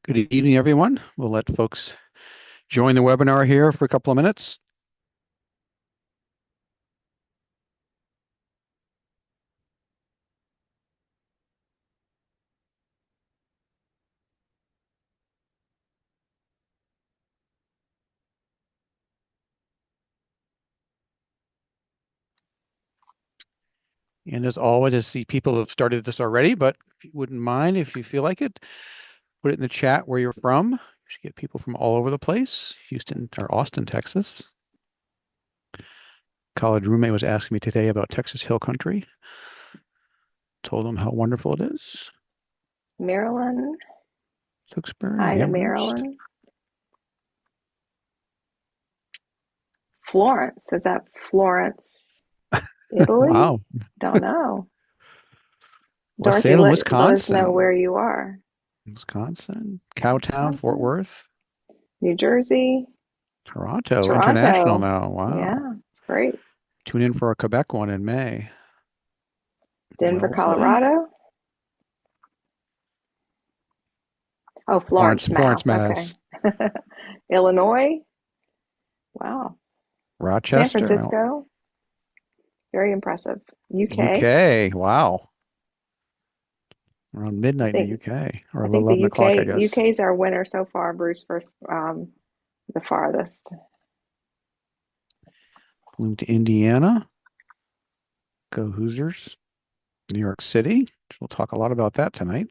Good evening, everyone. We'll let folks join the webinar here for a couple of minutes. And as always, I see people have started this already, but if you wouldn't mind, if you feel like it, put it in the chat where you're from. You should get people from all over the place. Houston or Austin, Texas. College roommate was asking me today about Texas Hill Country. Told him how wonderful it is. Maryland. Tewksbury, Hi to Amherst. Maryland. Florence. Is that Florence, Italy? Wow. Don't know. West Dorothy, Salem, let us know Wisconsin. where you are. Wisconsin. Cowtown, Fort Wisconsin, Worth. New Jersey, Toronto, international Toronto. now. Wow. Yeah, it's great. Tune in for a Quebec one in May. Denver, Wellesley, Colorado. Oh, Florence, Florence, Florence, Mass. Okay. Mass, Illinois. Wow. San Rochester, Francisco. Very impressive. UK. UK. Wow. Around I midnight in the think UK, or I think the 11 o'clock, I UK guess. UK's our winner so far, Bruce, for the farthest. Bloomington, Indiana. Go Hoosiers. New York City. We'll talk a lot about that tonight.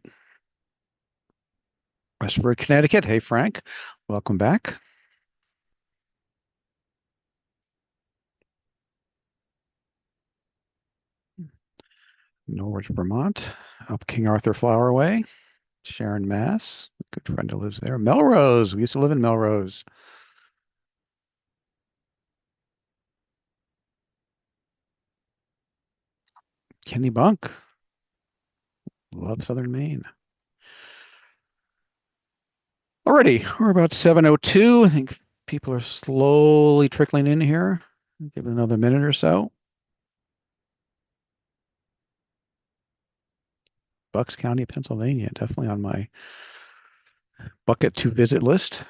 Westbury, Connecticut. Hey, Frank. Welcome back. Norwich, Vermont. Up King Arthur Flower Way. Sharon, Mass. A good friend who lives there. Melrose. We used to live in Melrose. Kenny Bunk. Love Southern Maine. Alrighty, we're about 7:02. I think people are slowly trickling in here. Give it another minute or so. Bucks County, Pennsylvania, definitely on my bucket to visit list.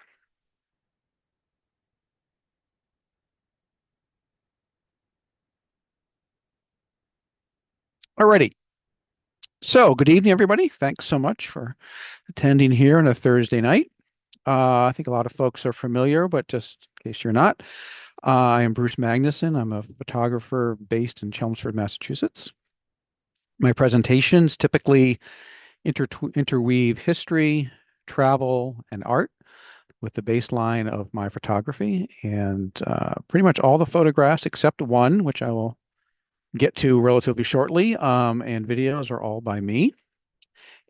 Alrighty. So, good evening, everybody. Thanks so much for attending here on a Thursday night. I think a lot of folks are familiar, but just in case you're not, I am Bruce Magnuson. I'm a photographer based in Chelmsford, Massachusetts. My presentations typically interweave history, travel, and art with the baseline of my photography. And pretty much all the photographs except one, which I will get to relatively shortly, and videos are all by me.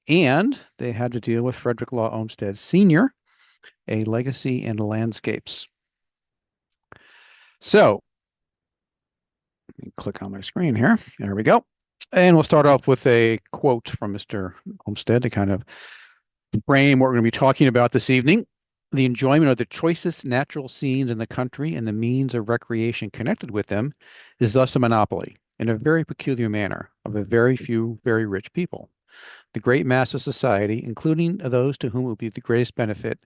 And they had to deal with Frederick Law Olmsted Sr., A Legacy in Landscapes. So let me click on my screen here. There we go. And we'll start off with a quote from Mr. Olmsted to kind of frame what we're going to be talking about this evening. The enjoyment of the choicest natural scenes in the country and the means of recreation connected with them is thus a monopoly, in a very peculiar manner, of a very few very rich people. The great mass of society, including those to whom it would be the greatest benefit,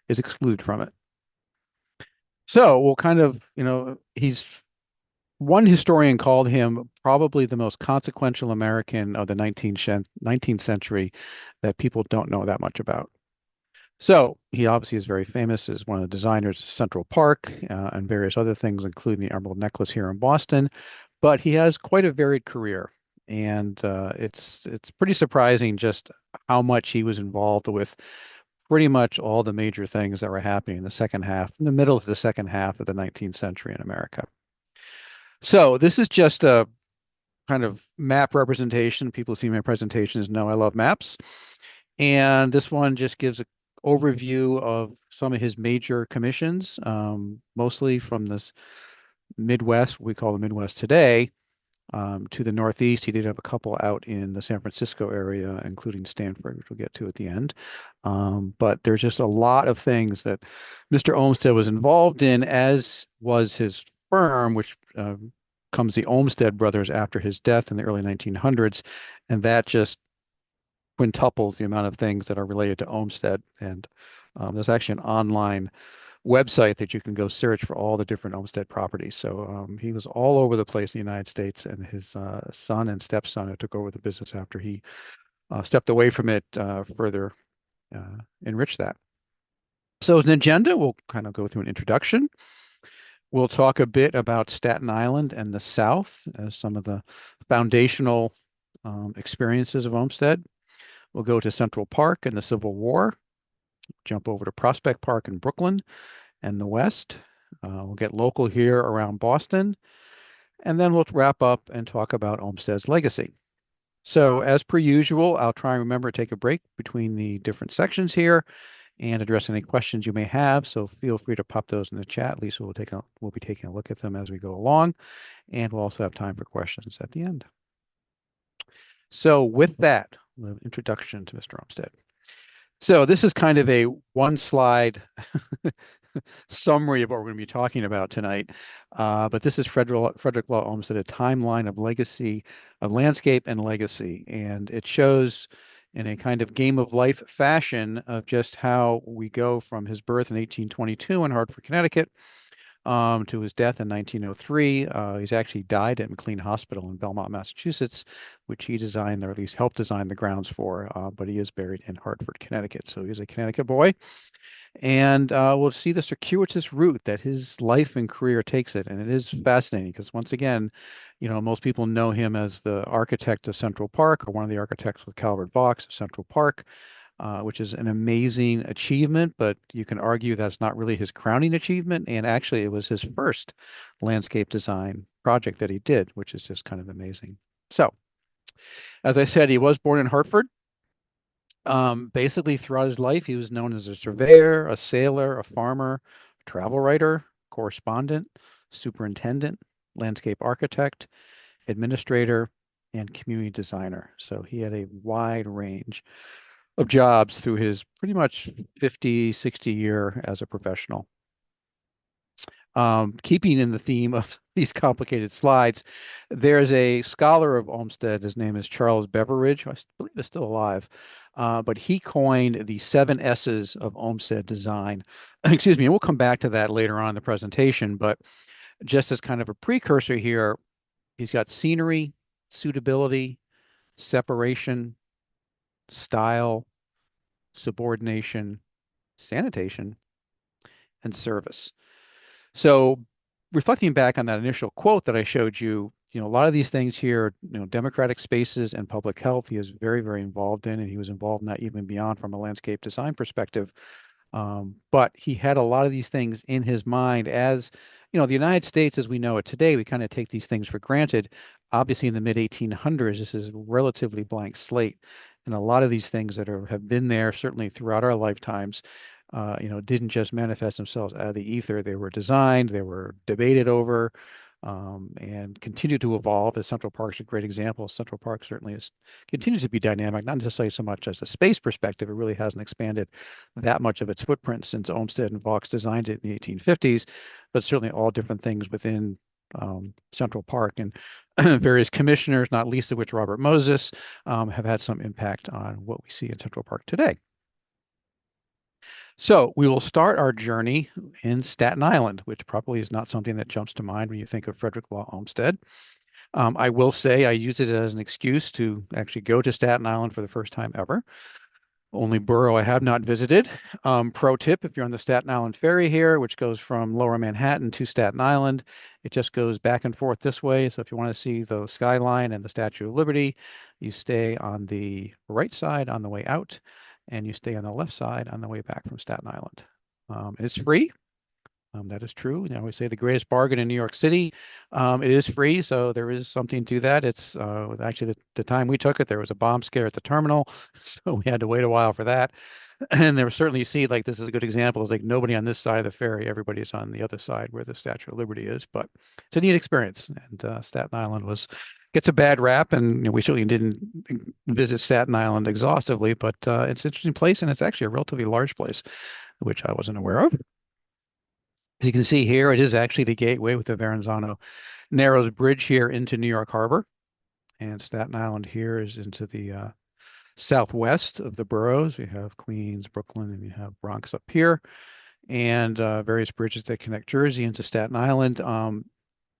is excluded from it. So we'll kind of, he's one historian called him probably the most consequential American of the 19th century that people don't know that much about. So he obviously is very famous as one of the designers of Central Park and various other things, including the Emerald Necklace here in Boston. But he has quite a varied career, and it's pretty surprising just how much he was involved with pretty much all the major things that were happening in the second half, in the middle of the second half of the 19th century in America. So this is just a kind of map representation. People see my presentations know I love maps. And this one just gives an overview of some of his major commissions, mostly from this Midwest, what we call the Midwest today, to the Northeast. He did have a couple out in the San Francisco area, including Stanford, which we'll get to at the end. But there's just a lot of things that Mr. Olmsted was involved in, as was his firm, which comes the Olmsted brothers after his death in the early 1900s. And that just quintuples the amount of things that are related to Olmsted. And there's actually an online website that you can go search for all the different Olmsted properties. So he was all over the place in the United States, and his son and stepson who took over the business after he stepped away from it further enriched that. So as an agenda, we'll kind of go through an introduction. We'll talk a bit about Staten Island and the South as some of the foundational experiences of Olmsted. We'll go to Central Park and the Civil War, jump over to Prospect Park in Brooklyn and the West. We'll get local here around Boston, and then we'll wrap up and talk about Olmsted's legacy. So, as per usual, I'll try and remember to take a break between the different sections here and address any questions you may have. So feel free to pop those in the chat. Lisa will be taking a look at them as we go along, and we'll also have time for questions at the end. So with that, an introduction to Mr. Olmsted. So this is kind of a one slide summary of what we're going to be talking about tonight. But this is Frederick Law Olmsted, a timeline of legacy, of landscape and legacy. And it shows in a kind of game of life fashion of just how we go from his birth in 1822 in Hartford, Connecticut, to his death in 1903. He's actually died at McLean Hospital in Belmont, Massachusetts, which he designed, or at least helped design the grounds for. But he is buried in Hartford, Connecticut. So he's a Connecticut boy. And we'll see the circuitous route that his life and career takes it. And it is fascinating because, once again, most people know him as the architect of Central Park, or one of the architects with Calvert Vaux of Central Park, which is an amazing achievement. But you can argue that's not really his crowning achievement. And actually, it was his first landscape design project that he did, which is just kind of amazing. So, as I said, he was born in Hartford. Basically, throughout his life, he was known as a surveyor, a sailor, a farmer, a travel writer, correspondent, superintendent, landscape architect, administrator, and community designer. So he had a wide range of jobs through his pretty much 50, 60 year as a professional. Keeping in the theme of these complicated slides, there's a scholar of Olmsted. His name is Charles Beveridge, who I believe is still alive. But he coined the 7 S's of Olmsted design. Excuse me, and we'll come back to that later on in the presentation. But just as kind of a precursor here, he's got scenery, suitability, separation, style, subordination, sanitation, and service. So reflecting back on that initial quote that I showed you, a lot of these things here, democratic spaces and public health, he is very, very involved in, and he was involved in that even beyond from a landscape design perspective. But he had a lot of these things in his mind as, the United States as we know it today, we kind of take these things for granted. Obviously, in the mid 1800s, this is a relatively blank slate. And a lot of these things that have been there certainly throughout our lifetimes, didn't just manifest themselves out of the ether. They were designed, they were debated over, and continue to evolve. As Central Park's a great example. Central Park certainly continues to be dynamic, not necessarily so much as a space perspective. It really hasn't expanded that much of its footprint since Olmsted and Vaux designed it in the 1850s, but certainly all different things within Central Park and various commissioners, not least of which Robert Moses, have had some impact on what we see in Central Park today. So we will start our journey in Staten Island, which probably is not something that jumps to mind when you think of Frederick Law Olmsted. I will say I use it as an excuse to actually go to Staten Island for the first time ever. Only borough I have not visited. Pro tip, if you're on the Staten Island ferry here, which goes from Lower Manhattan to Staten Island, it just goes back and forth this way. So if you want to see the skyline and the Statue of Liberty, you stay on the right side on the way out, and you stay on the left side on the way back from Staten Island. It's free. That is true. I always say the greatest bargain in New York City. It is free, so there is something to that. It's actually the time we took it, there was a bomb scare at the terminal, so we had to wait a while for that. And there was certainly, you see, like this is a good example. It's like nobody on this side of the ferry, everybody's on the other side where the Statue of Liberty is. But it's a neat experience, and Staten Island gets a bad rap, and we certainly didn't visit Staten Island exhaustively, but it's an interesting place, and it's actually a relatively large place, which I wasn't aware of. As you can see here, it is actually the gateway with the Verrazano Narrows Bridge here into New York Harbor. And Staten Island here is into the southwest of the boroughs. We have Queens, Brooklyn, and you have Bronx up here, and various bridges that connect Jersey into Staten Island.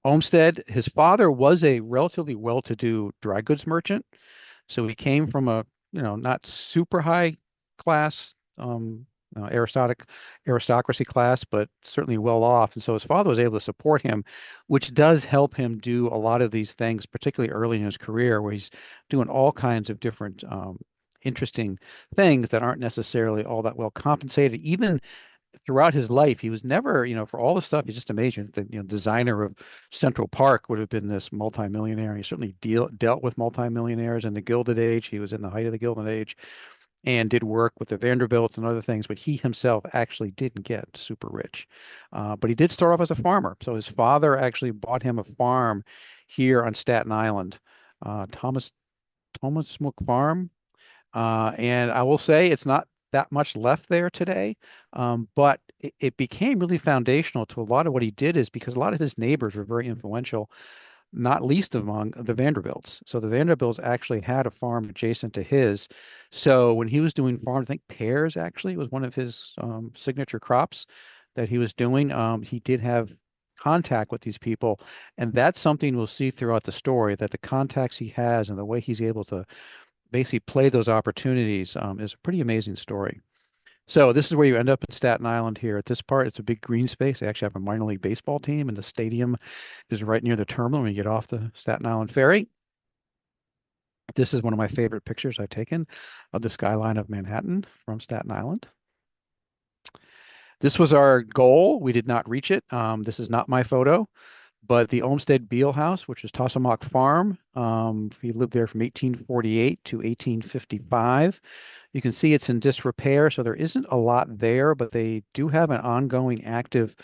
Olmsted, his father was a relatively well-to-do dry goods merchant. So he came from a, not super high class, aristocracy class, but certainly well off. And so his father was able to support him, which does help him do a lot of these things, particularly early in his career, where he's doing all kinds of different interesting things that aren't necessarily all that well compensated. Even throughout his life, he was never, for all the stuff, he's just amazing. The, designer of Central Park would have been this multimillionaire. He certainly dealt with multimillionaires in the Gilded Age. He was in the height of the Gilded Age and did work with the Vanderbilts and other things, but he himself actually didn't get super rich. But he did start off as a farmer. So his father actually bought him a farm here on Staten Island, Thomas Mook Farm. And I will say it's not that much left there today, but it became really foundational to a lot of what he did is because a lot of his neighbors were very influential, not least among the Vanderbilts. So the Vanderbilts actually had a farm adjacent to his. So when he was doing farm, I think pears actually was one of his signature crops that he was doing. He did have contact with these people, and that's something we'll see throughout the story, that the contacts he has and the way he's able to basically play those opportunities is a pretty amazing story. So this is where you end up in Staten Island here. At this part, it's a big green space. They actually have a minor league baseball team, and the stadium is right near the terminal when you get off the Staten Island ferry. This is one of my favorite pictures I've taken of the skyline of Manhattan from Staten Island. This was our goal. We did not reach it. This is not my photo. But the Olmsted Beale House, which is Tossamock Farm, he lived there from 1848 to 1855. You can see it's in disrepair, so there isn't a lot there, but they do have an ongoing active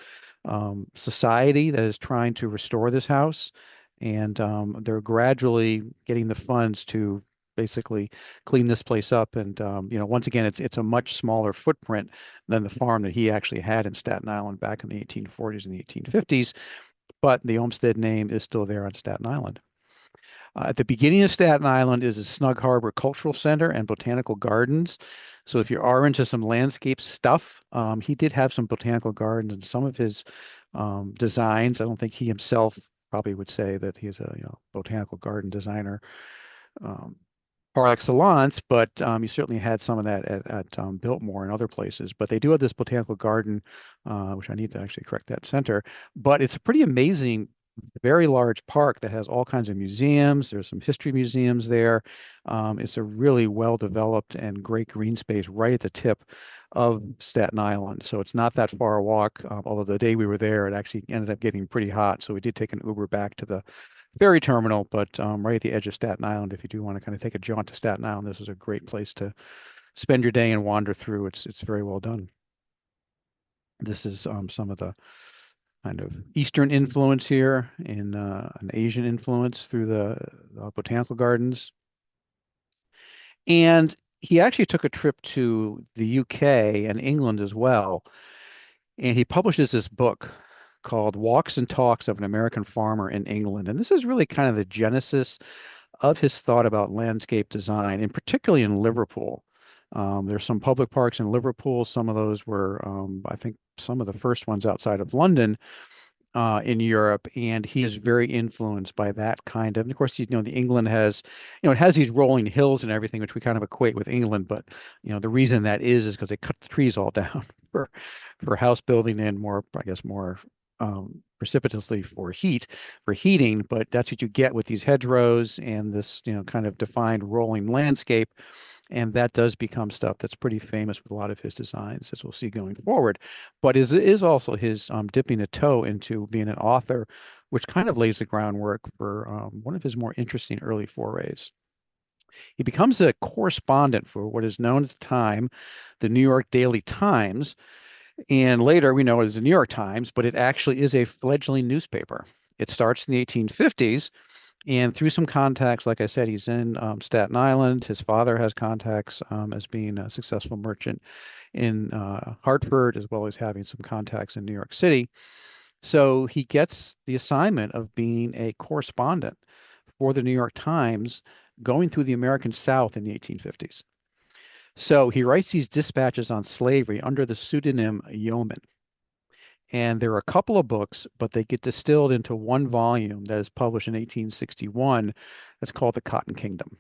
society that is trying to restore this house, and they're gradually getting the funds to basically clean this place up. And once again, it's a much smaller footprint than the farm that he actually had in Staten Island back in the 1840s and the 1850s, but the Olmsted name is still there on Staten Island. At the beginning of Staten Island is a Snug Harbor Cultural Center and botanical gardens. So if you are into some landscape stuff, he did have some botanical gardens and some of his designs. I don't think he himself probably would say that he's a botanical garden designer. Um, par excellence, but you certainly had some of that at Biltmore and other places. But they do have this botanical garden, which I need to actually correct that center. But it's a pretty amazing, very large park that has all kinds of museums. There's some history museums there. It's a really well developed and great green space right at the tip of Staten Island. So it's not that far a walk. Although the day we were there, it actually ended up getting pretty hot. So we did take an Uber back to the ferry terminal, but right at the edge of Staten Island. If you do want to kind of take a jaunt to Staten Island, this is a great place to spend your day and wander through. It's very well done. This is some of the kind of Eastern influence here in an Asian influence through the botanical gardens. And he actually took a trip to the UK and England as well. And he publishes this book called Walks and Talks of an American Farmer in England. And this is really kind of the genesis of his thought about landscape design, and particularly in Liverpool. There's some public parks in Liverpool. Some of those were, I think, some of the first ones outside of London in Europe, and he is very influenced by that kind of. And of course, the England has, it has these rolling hills and everything, which we kind of equate with England. But the reason that is because they cut the trees all down for house building and more, I guess, more precipitously for heating. But that's what you get with these hedgerows and this, kind of defined rolling landscape. And that does become stuff that's pretty famous with a lot of his designs, as we'll see going forward. But is also his dipping a toe into being an author, which kind of lays the groundwork for one of his more interesting early forays. He becomes a correspondent for what is known at the time the New York Daily Times, and later we know it as the New York Times, but it actually is a fledgling newspaper. It starts in the 1850s, and through some contacts, like I said, he's in Staten Island. His father has contacts as being a successful merchant in Hartford, as well as having some contacts in New York City. So he gets the assignment of being a correspondent for the New York Times, going through the American South in the 1850s. So he writes these dispatches on slavery under the pseudonym Yeoman. And there are a couple of books, but they get distilled into one volume that is published in 1861. That's called The Cotton Kingdom.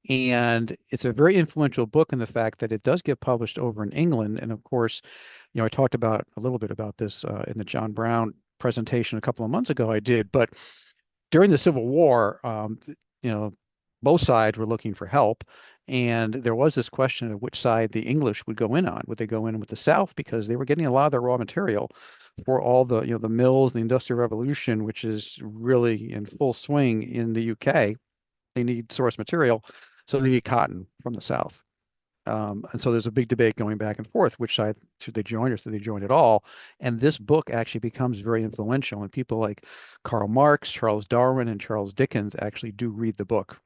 And it's a very influential book in the fact that it does get published over in England. And of course, I talked about a little bit about this in the John Brown presentation a couple of months ago. I did, but during the Civil War, you know, both sides were looking for help, and there was this question of which side the English would go in on. Would they go in with the South because they were getting a lot of their raw material for all the the mills, the Industrial Revolution, which is really in full swing in the UK. They need source material, so they need cotton from the South. And so there's a big debate going back and forth. Which side should they join or should they join at all? And this book actually becomes very influential. And people like Karl Marx, Charles Darwin, and Charles Dickens actually do read the book.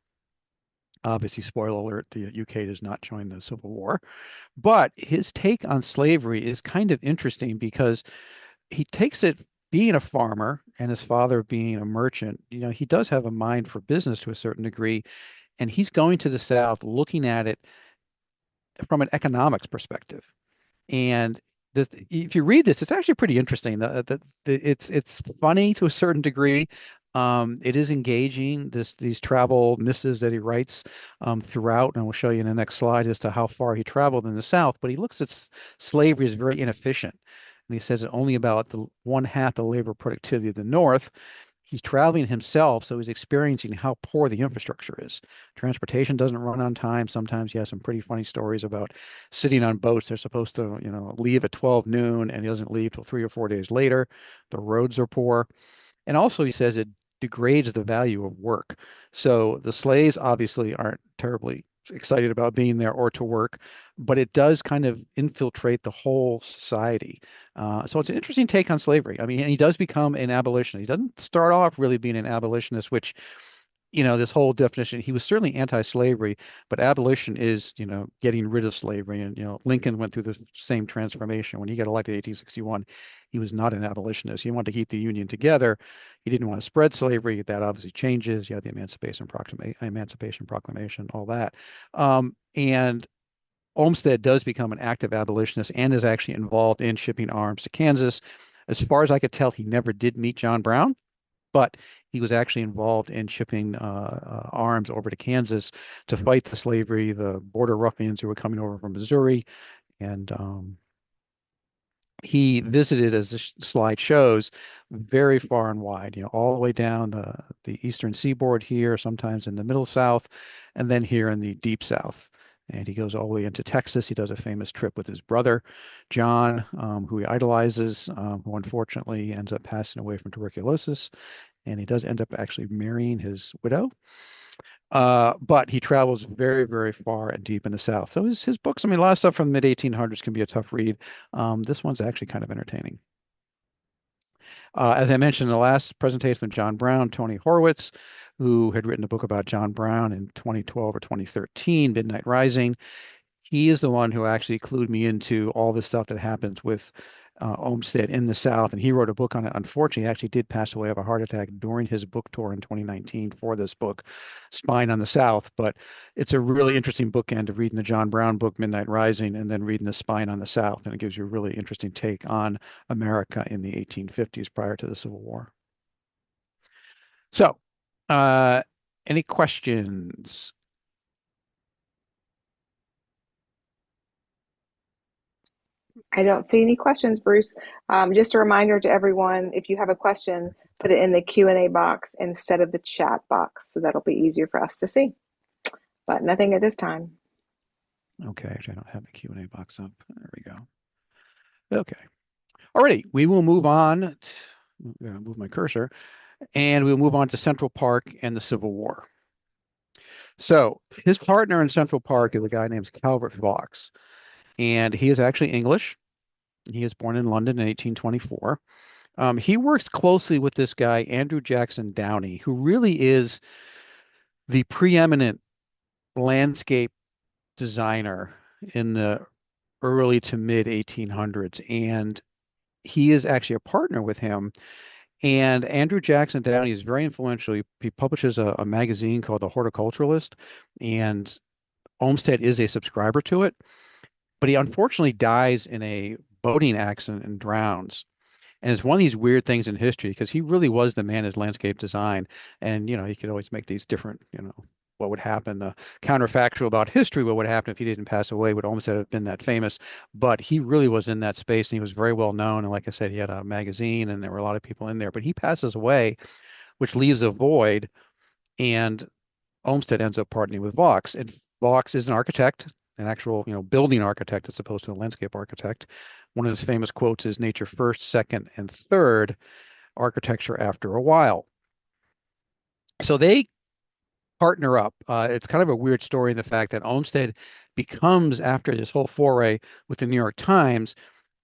Obviously, spoiler alert, the UK does not join the Civil War. But his take on slavery is kind of interesting because he takes it being a farmer and his father being a merchant, he does have a mind for business to a certain degree. And he's going to the South looking at it from an economics perspective. And if you read this, it's actually pretty interesting. It's funny to a certain degree. It is engaging. These travel missives that he writes throughout, and we'll show you in the next slide as to how far he traveled in the South. But he looks at slavery as very inefficient, and he says it only about the one half the labor productivity of the North. He's traveling himself, so he's experiencing how poor the infrastructure is. Transportation doesn't run on time. Sometimes he has some pretty funny stories about sitting on boats. They're supposed to, leave at 12 noon, and he doesn't leave till 3 or 4 days later. The roads are poor. And also, he says it degrades the value of work. So the slaves obviously aren't terribly excited about being there or to work, but it does kind of infiltrate the whole society. So it's an interesting take on slavery. I mean, and he does become an abolitionist. He doesn't start off really being an abolitionist, which this whole definition, he was certainly anti-slavery, but abolition is, getting rid of slavery. And, Lincoln went through the same transformation. When he got elected in 1861, he was not an abolitionist. He wanted to keep the Union together. He didn't want to spread slavery. That obviously changes. You have the Emancipation Proclamation, all that. And Olmsted does become an active abolitionist and is actually involved in shipping arms to Kansas. As far as I could tell, he never did meet John Brown, but he was actually involved in shipping arms over to Kansas to fight the slavery, the border ruffians who were coming over from Missouri. And he visited, as the slide shows, very far and wide, all the way down the eastern seaboard here, sometimes in the middle South, and then here in the deep South. And he goes all the way into Texas. He does a famous trip with his brother, John, who he idolizes, who unfortunately ends up passing away from tuberculosis. And he does end up actually marrying his widow. But he travels very, very far and deep in the South. So his books, I mean, a lot of stuff from the mid 1800s can be a tough read. This one's actually kind of entertaining. As I mentioned in the last presentation with John Brown, Tony Horwitz, who had written a book about John Brown in 2012 or 2013, Midnight Rising. He is the one who actually clued me into all this stuff that happens with Olmsted in the South, and he wrote a book on it. Unfortunately, he actually did pass away of a heart attack during his book tour in 2019 for this book, Spine on the South. But it's a really interesting bookend of reading the John Brown book, Midnight Rising, and then reading the Spine on the South, and it gives you a really interesting take on America in the 1850s prior to the Civil War. So, any questions? I don't see any questions, Bruce. Just a reminder to everyone, if you have a question, put it in the Q&A box instead of the chat box, so that'll be easier for us to see. But nothing at this time. Okay, actually, I don't have the Q&A box up. There we go. Okay. Alrighty, we will move on. I'm going to move my cursor, and we'll move on to Central Park and the Civil War. So his partner in Central Park is a guy named Calvert Vaux, and he is actually English. He was born in London in 1824. He works closely with this guy, Andrew Jackson Downey, who really is the preeminent landscape designer in the early to mid 1800s. And he is actually a partner with him And Andrew Jackson Downey is very influential. He publishes a magazine called The Horticulturalist, and Olmsted is a subscriber to it. But he unfortunately dies in a boating accident and drowns. And it's one of these weird things in history because he really was the man of landscape design. And, he could always make these different, what would happen, the counterfactual about history, what would happen if he didn't pass away, would almost have been that famous. But he really was in that space and he was very well known. And like I said, he had a magazine and there were a lot of people in there. But he passes away, which leaves a void. And Olmsted ends up partnering with Vaux. And Vaux is an architect, an actual, building architect as opposed to a landscape architect. One of his famous quotes is nature first, second, and third, architecture after a while. So they partner up. It's kind of a weird story in the fact that Olmsted becomes, after this whole foray with the New York Times,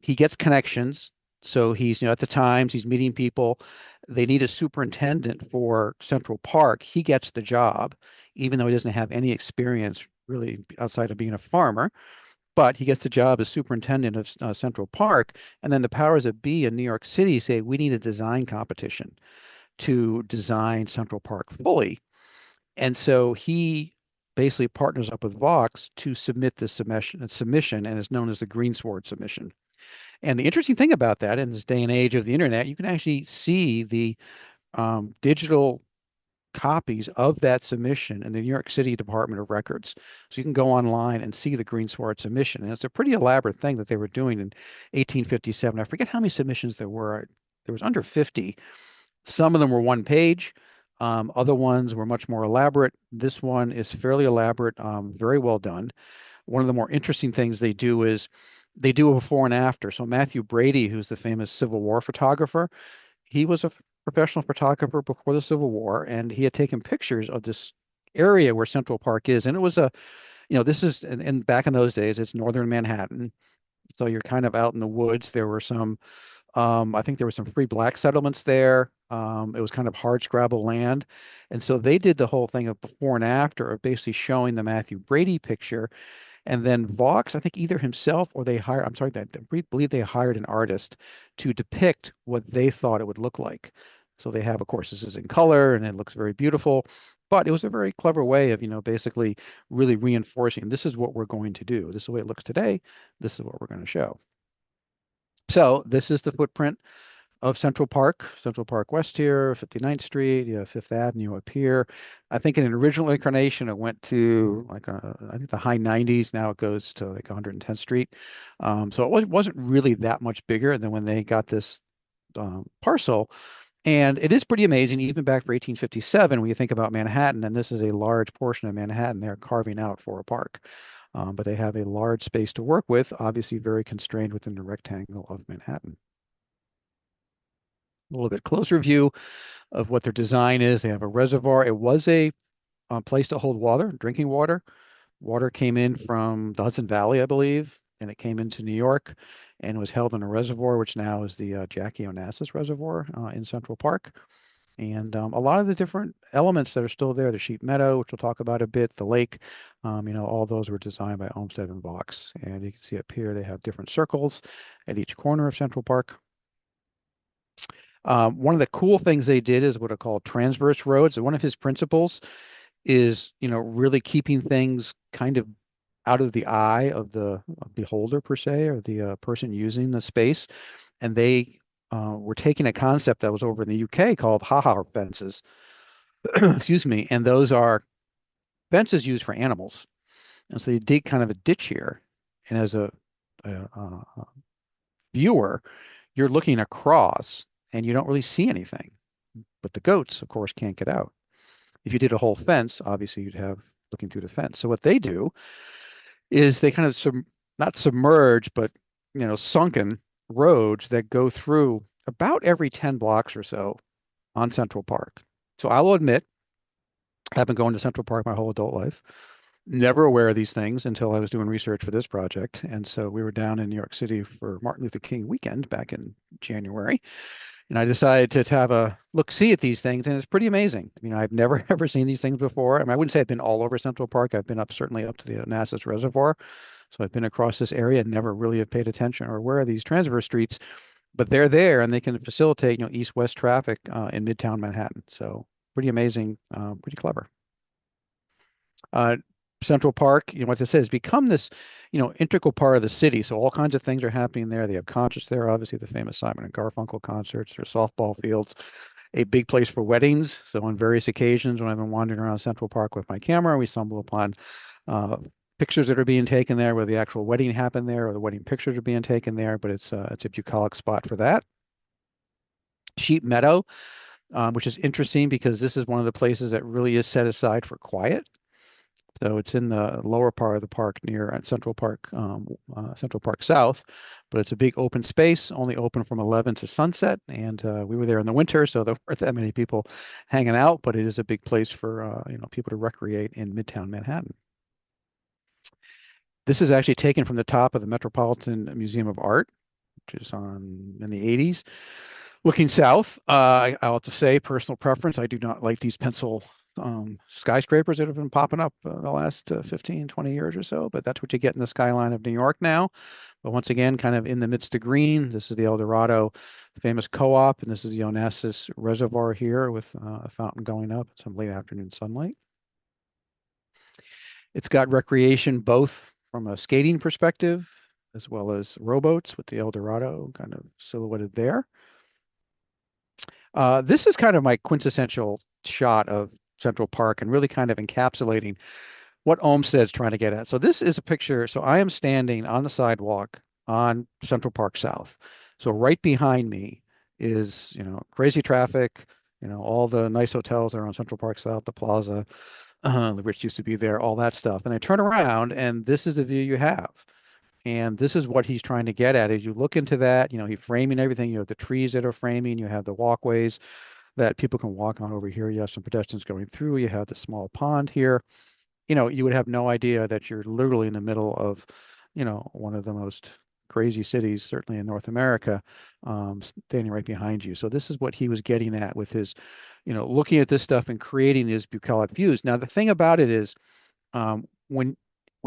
he gets connections. So he's, at the Times, he's meeting people. They need a superintendent for Central Park. He gets the job, even though he doesn't have any experience really outside of being a farmer. But he gets the job as superintendent of Central Park. And then the powers that be in New York City say, we need a design competition to design Central Park fully. And so he basically partners up with Vox to submit this submission and is known as the Greensward submission. And the interesting thing about that in this day and age of the internet, you can actually see the digital copies of that submission in the New York City Department of Records. So you can go online and see the Greensward submission. And it's a pretty elaborate thing that they were doing in 1857. I forget how many submissions there were. There was under 50. Some of them were one page. Other ones were much more elaborate. This one is fairly elaborate, very well done. One of the more interesting things they do is they do a before and after. So Matthew Brady, who's the famous Civil War photographer, he was a professional photographer before the Civil War, and he had taken pictures of this area where Central Park is. And it was this is, and back in those days, it's northern Manhattan. So you're kind of out in the woods. There were some I think there were some free black settlements there. It was kind of hard scrabble land. And so they did the whole thing of before and after of basically showing the Matthew Brady picture. And then Vaux, I think either himself or they hired, I'm sorry, I believe they hired an artist to depict what they thought it would look like. So they have, of course, this is in color and it looks very beautiful. But it was a very clever way of, basically really reinforcing this is what we're going to do. This is the way it looks today. This is what we're going to show. So this is the footprint of Central Park West here, 59th Street, you have Fifth Avenue up here. I think in an original incarnation, it went to like I think the high 90s. Now it goes to like 110th Street. So it wasn't really that much bigger than when they got this parcel. And it is pretty amazing, even back for 1857, when you think about Manhattan, and this is a large portion of Manhattan they're carving out for a park. But they have a large space to work with, obviously very constrained within the rectangle of Manhattan. A little bit closer view of what their design is. They have a reservoir. It was a place to hold water, drinking water. Water came in from the Hudson Valley, I believe, and it came into New York and was held in a reservoir, which now is the Jackie Onassis Reservoir in Central Park. And a lot of the different elements that are still there, the sheep meadow, which we'll talk about a bit, the lake, all those were designed by Olmsted and Vaux. And you can see up here, they have different circles at each corner of Central Park. One of the cool things they did is what are called transverse roads. And one of his principles is, really keeping things kind of out of the eye of the beholder per se, or the person using the space. And they were taking a concept that was over in the UK called ha-ha fences. Excuse me. And those are fences used for animals. And so you dig kind of a ditch here. And as a viewer, you're looking across and you don't really see anything. But the goats, of course, can't get out. If you did a whole fence, obviously you'd have looking through the fence. So what they do is they kind of not submerge, but sunken roads that go through about every 10 blocks or so on Central Park. So I will admit, I've been going to Central Park my whole adult life. Never aware of these things until I was doing research for this project. And so we were down in New York City for Martin Luther King weekend back in January. And I decided to have a look-see at these things, and it's pretty amazing. I've never ever seen these things before. I mean, I wouldn't say I've been all over Central Park. I've been certainly up to the Onassis Reservoir. So I've been across this area and never really have paid attention or aware of these transverse streets. but they're there and they can facilitate, east-west traffic in Midtown Manhattan. So pretty amazing, pretty clever. Uh, Central Park, what this has become this, integral part of the city. So all kinds of things are happening there. They have concerts there, obviously the famous Simon and Garfunkel concerts. There's softball fields, a big place for weddings. So on various occasions, when I've been wandering around Central Park with my camera, we stumble upon uh, pictures that are being taken there, where the actual wedding happened there, or the wedding pictures are being taken there. But it's a bucolic spot for that. Sheep Meadow, which is interesting because this is one of the places that really is set aside for quiet. So it's in the lower part of the park near Central Park South, but it's a big open space, only open from 11 to sunset. And we were there in the winter, so there weren't that many people hanging out, but it is a big place for people to recreate in Midtown Manhattan. This is actually taken from the top of the Metropolitan Museum of Art, which is on in the 80s. Looking south, I'll have to say, personal preference, I do not like these pencil skyscrapers that have been popping up the last 15, 20 years or so, but that's what you get in the skyline of New York now. But once again, kind of in the midst of green, this is the El Dorado famous co-op, and this is the Onassis Reservoir here with a fountain going up, some late afternoon sunlight. It's got recreation both from a skating perspective as well as rowboats with the El Dorado kind of silhouetted there. This is kind of my quintessential shot of Central Park and really kind of encapsulating what Olmsted's trying to get at. So this is a picture. So I am standing on the sidewalk on Central Park South. So right behind me is, crazy traffic, all the nice hotels are on Central Park South, the Plaza, the Rich used to be there, all that stuff. And I turn around and this is the view you have. And this is what he's trying to get at. As you look into that, he's framing everything. You have the trees that are framing, you have the walkways that people can walk on over here. You have some pedestrians going through. You have the small pond here. You would have no idea that you're literally in the middle of, one of the most crazy cities, certainly in North America, standing right behind you. So this is what he was getting at with his, looking at this stuff and creating these bucolic views. Now, the thing about it is, um, when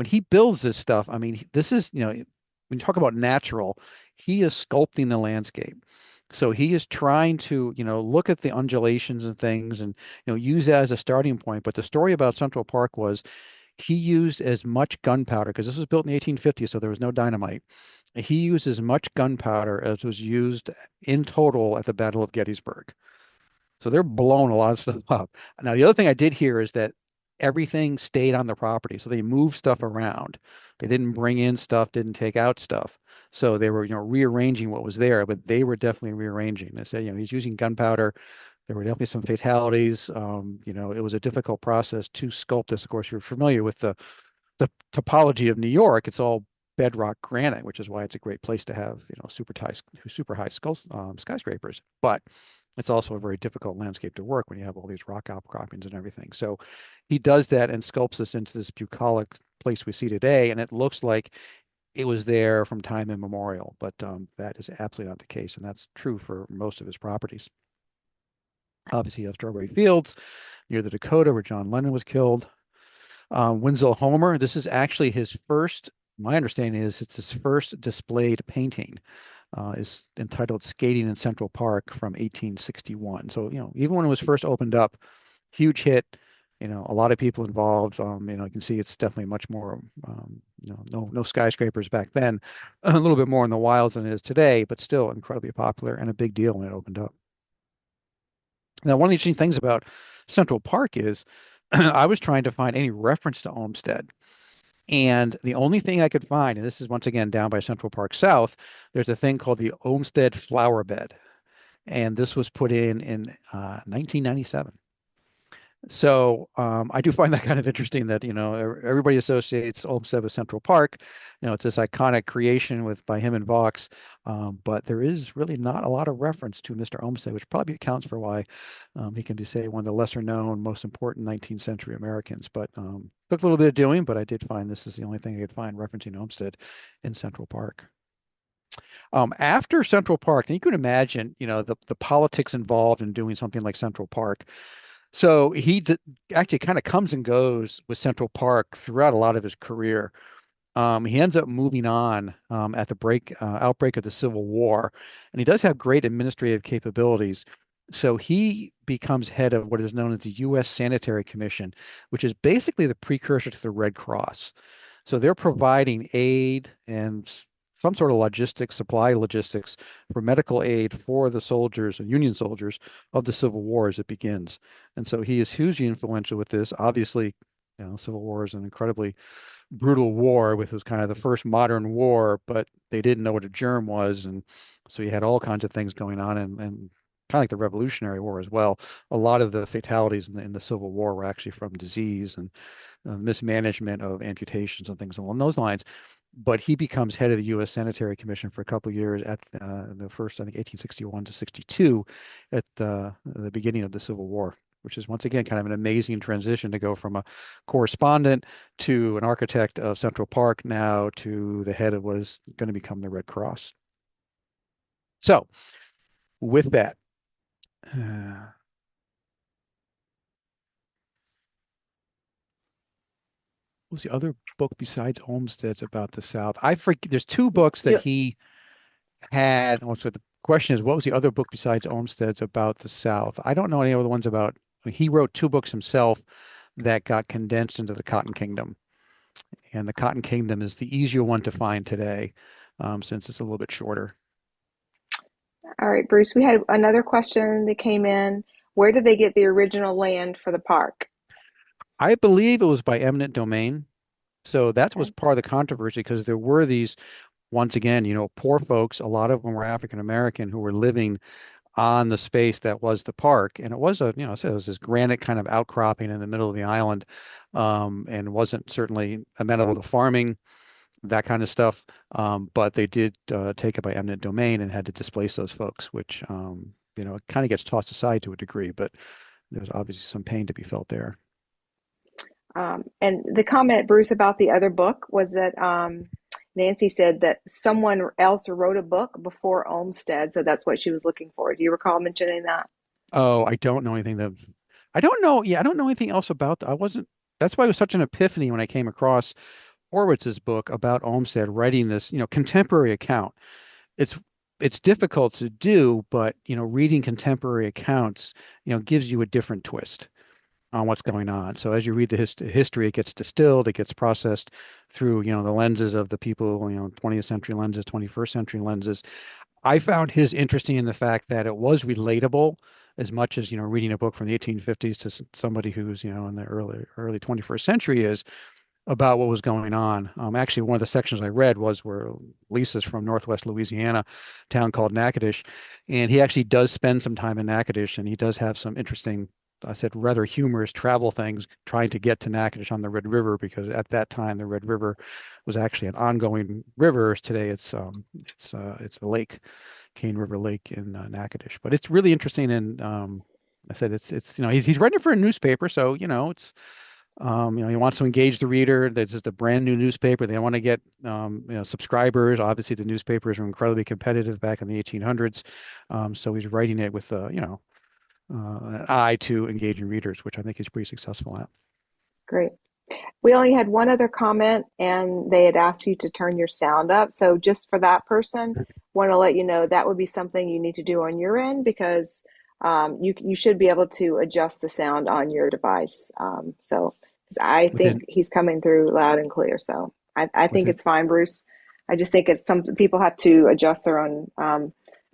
he builds this stuff, I mean, this is, when you talk about natural, he is sculpting the landscape. So he is trying to, look at the undulations and things and, use that as a starting point. But the story about Central Park was he used as much gunpowder, because this was built in the 1850s, so there was no dynamite. He used as much gunpowder as was used in total at the Battle of Gettysburg. So they're blowing a lot of stuff up. Now, the other thing I did hear is that everything stayed on the property. So they moved stuff around. They didn't bring in stuff, didn't take out stuff. So they were, rearranging what was there, but they were definitely rearranging. They said, he's using gunpowder. There were definitely some fatalities. It was a difficult process to sculpt this. Of course, you're familiar with the topology of New York. It's all bedrock granite, which is why it's a great place to have, super high skyscrapers. But it's also a very difficult landscape to work when you have all these rock outcroppings and everything. So he does that and sculpts this into this bucolic place we see today, and it looks like it was there from time immemorial. But that is absolutely not the case, and that's true for most of his properties. Obviously, you have Strawberry Fields near the Dakota, where John Lennon was killed. Winslow Homer, this is actually his first, my understanding is it's his first displayed painting, is entitled Skating in Central Park from 1861. So, even when it was first opened up, huge hit, a lot of people involved. You can see it's definitely much more, no skyscrapers back then, a little bit more in the wilds than it is today, but still incredibly popular and a big deal when it opened up. Now, one of the interesting things about Central Park is I was trying to find any reference to Olmsted. And the only thing I could find, and this is once again down by Central Park South, there's a thing called the Olmsted Flower Bed. And this was put in 1997. So I do find that kind of interesting that, everybody associates Olmsted with Central Park. It's this iconic creation by him and Vaux, but there is really not a lot of reference to Mr. Olmsted, which probably accounts for why he can be, say, one of the lesser known, most important 19th century Americans. But took a little bit of doing, but I did find this is the only thing I could find referencing Olmsted in Central Park. After Central Park, and you can imagine, the politics involved in doing something like Central Park. So he actually kind of comes and goes with Central Park throughout a lot of his career. He ends up moving on at the outbreak of the Civil War, and he does have great administrative capabilities. So he becomes head of what is known as the U.S. Sanitary Commission, which is basically the precursor to the Red Cross. So they're providing aid and some sort of logistics, supply logistics for medical aid for the soldiers and Union soldiers of the Civil War as it begins. And so he is hugely influential with this. Obviously, Civil War is an incredibly brutal war, with was kind of the first modern war, but they didn't know what a germ was, and so you had all kinds of things going on, and kind of like the Revolutionary War as well. A lot of the fatalities in the Civil War were actually from disease and mismanagement of amputations and things along those lines. But he becomes head of the U.S. Sanitary Commission for a couple of years at the first, I think, 1861 to 62, at the beginning of the Civil War, which is once again kind of an amazing transition to go from a correspondent to an architect of Central Park, now to the head of what is going to become the Red Cross. So, with that, what was the other book besides Olmsted's about the South? I forget. There's two books that You, he had. Also, the question is, what was the other book besides Olmsted's about the South? I don't know any other ones about. He wrote two books himself that got condensed into the Cotton Kingdom, and the Cotton Kingdom is the easier one to find today, since it's a little bit shorter. all right, Bruce, we had another question that came in. Where did they get the original land for the park? I believe it was by eminent domain. So that was Okay. part of the controversy, because there were these, once again, poor folks, a lot of them were African American, who were living on the space that was the park. And it was so it was this granite kind of outcropping in the middle of the island, and wasn't certainly amenable to farming, that kind of stuff. But they did take it by eminent domain and had to displace those folks, which, it kind of gets tossed aside to a degree, but there's obviously some pain to be felt there. And the comment, Bruce, about the other book was that Nancy said that someone else wrote a book before Olmsted, so that's what she was looking for. Do you recall mentioning that? Oh, I don't know anything that I don't know. Yeah, I don't know anything else about I wasn't That's why it was such an epiphany when I came across Horowitz's book about Olmsted writing this, contemporary account. It's it's difficult to do, but reading contemporary accounts, gives you a different twist on what's going on. So as you read the history, it gets distilled, it gets processed through, the lenses of the people, 20th century lenses, 21st century lenses. I found his interesting in the fact that it was relatable as much as, reading a book from the 1850s to somebody who's, in the early 21st century is, about what was going on. Actually, one of the sections I read was where Lisa's from Northwest Louisiana, town called Natchitoches, and he actually does spend some time in Natchitoches, and he does have some interesting, I said, rather humorous travel things trying to get to Natchitoches on the Red River, because at that time the Red River was actually an ongoing river. Today it's a lake, Cane River Lake in Natchitoches. But it's really interesting, and I said it's he's writing for a newspaper, so it's he wants to engage the reader. This is a brand new newspaper. They want to get subscribers. Obviously, the newspapers were incredibly competitive back in the 1800s. So he's writing it with an eye to engaging readers, which I think he's pretty successful at. Great. We only had one other comment, and they had asked you to turn your sound up. So just for that person, want to let you know that would be something you need to do on your end, because you should be able to adjust the sound on your device. So 'cause I think Within he's coming through loud and clear. So I think within it's fine, Bruce. I just think it's some people have to adjust their own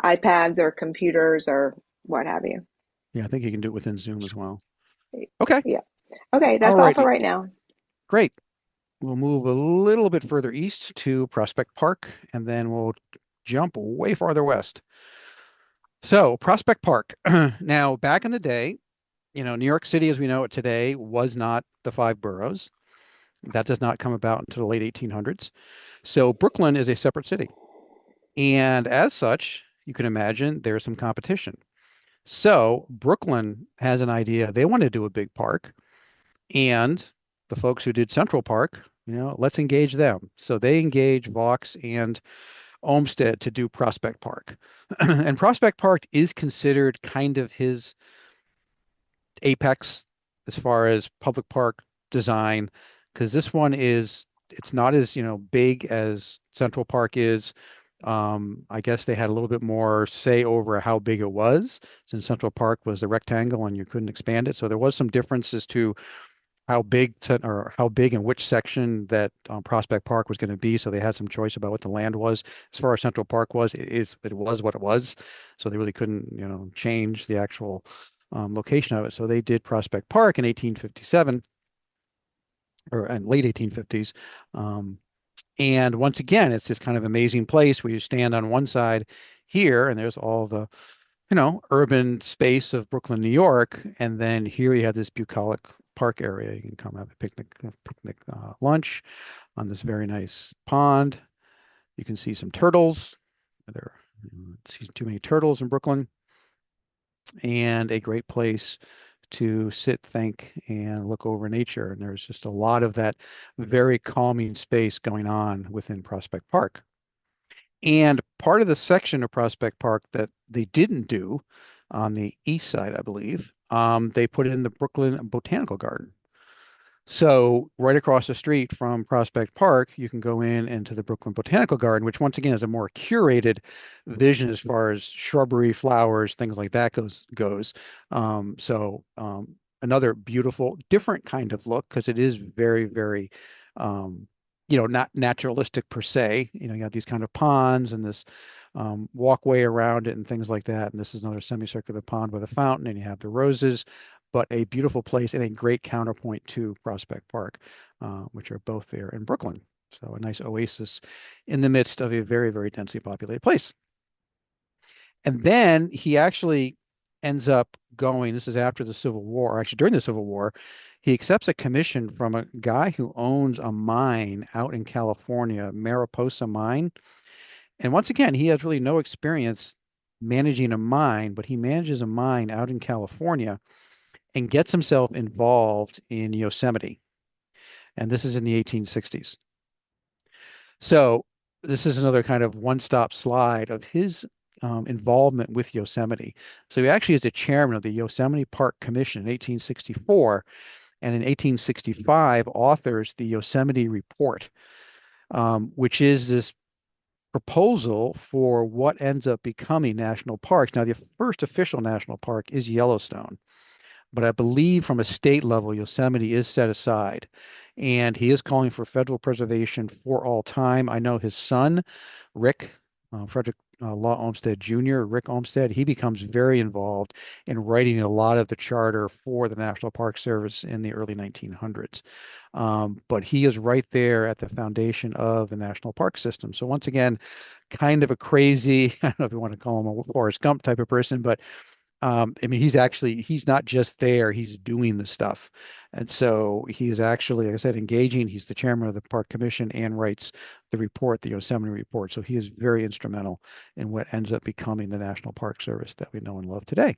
iPads or computers or what have you. Yeah, I think you can do it within Zoom as well. Okay. Yeah. Okay, All that's all for righty. right now. Great. We'll move a little bit further east to Prospect Park, and then we'll jump way farther west. So, Prospect Park. Now, back in the day, New York City as we know it today was not the five boroughs. That does not come about until the late 1800s. So, Brooklyn is a separate city. And as such, you can imagine there's some competition. So, Brooklyn has an idea. They want to do a big park. And the folks who did Central Park, let's engage them. So, they engage Vaux and Olmsted to do Prospect Park. And Prospect Park is considered kind of his apex as far as public park design, because this one is it's not as, big as Central Park is. I guess they had a little bit more say over how big it was, since Central Park was the rectangle and you couldn't expand it. So there was some differences to or how big and which section that Prospect Park was going to be. So they had some choice about what the land was. As far as Central Park was, it was what it was. So they really couldn't, change the actual location of it. So they did Prospect Park in 1857 or in late 1850s. Um, and once again, it's this kind of amazing place where you stand on one side here, and there's all the, urban space of Brooklyn, New York, and then here you have this bucolic park area. You can come have a picnic lunch on this very nice pond. You can see some turtles. There, see too many turtles in Brooklyn, and a great place to sit, think, and look over nature. And there's just a lot of that very calming space going on within Prospect Park. And part of the section of Prospect Park that they didn't do on the east side, I believe, they put in the Brooklyn Botanical Garden. So right across the street from Prospect Park, you can go in into the Brooklyn Botanical Garden, which once again is a more curated vision as far as shrubbery, flowers, things like that goes. Another beautiful, different kind of look because it is very, very, um, not naturalistic per se. You got these kind of ponds and this walkway around it and things like that. And this is another semicircular pond with a fountain, and you have the roses, but a beautiful place and a great counterpoint to Prospect Park, which are both there in Brooklyn. So a nice oasis in the midst of a very, very densely populated place. And then he actually ends up going, this is after the Civil War, or actually during the Civil War, he accepts a commission from a guy who owns a mine out in California, Mariposa Mine. And once again, he has really no experience managing a mine, but he manages a mine out in California and gets himself involved in Yosemite. And this is in the 1860s. So this is another kind of one-stop slide of his involvement with Yosemite. So he actually is the chairman of the Yosemite Park Commission in 1864, and in 1865 authors the Yosemite Report, which is this proposal for what ends up becoming national parks. Now, the first official national park is Yellowstone, but I believe from a state level, Yosemite is set aside. And he is calling for federal preservation for all time. I know his son, Rick, Frederick Law Olmsted Jr., Rick Olmsted, he becomes very involved in writing a lot of the charter for the National Park Service in the early 1900s. But he is right there at the foundation of the national park system. So once again, kind of a crazy, I don't know if you want to call him a Forrest Gump type of person, but I mean, he's not just there, he's doing the stuff. And so he is actually, like I said, engaging. He's the chairman of the Park Commission and writes the report, the Yosemite Report. So he is very instrumental in what ends up becoming the National Park Service that we know and love today.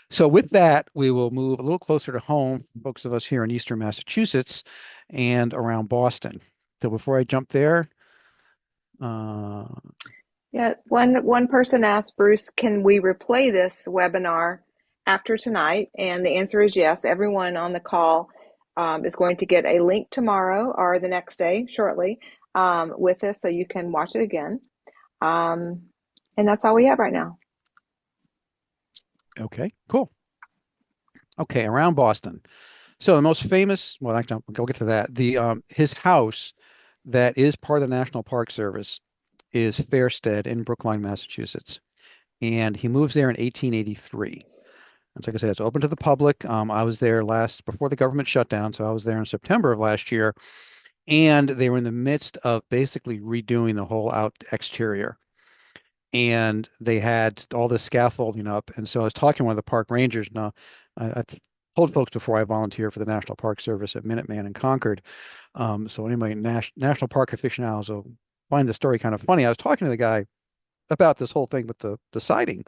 So with that, we will move a little closer to home, folks of us here in Eastern Massachusetts and around Boston. So before I jump there, uh, Yeah, one person asked Bruce, can we replay this webinar after tonight? And the answer is yes. Everyone on the call is going to get a link tomorrow or the next day shortly with this, so you can watch it again. And that's all we have right now. okay, cool. Okay, around Boston. So the most famous, well, actually, I'll get to that. The his house that is part of the National Park Service is Fairstead in Brookline, Massachusetts, and he moves there in 1883. And so, like I said, it's open to the public. I was there before the government shutdown, so I was there in September of last year, and they were in the midst of basically redoing the whole out exterior, and they had all the scaffolding up. And so I was talking to one of the park rangers. Now, I told folks before I volunteer for the National Park Service at Minuteman in Concord. So anyway, national park aficionados will find the story kind of funny. I was talking to the guy about this whole thing with the siding,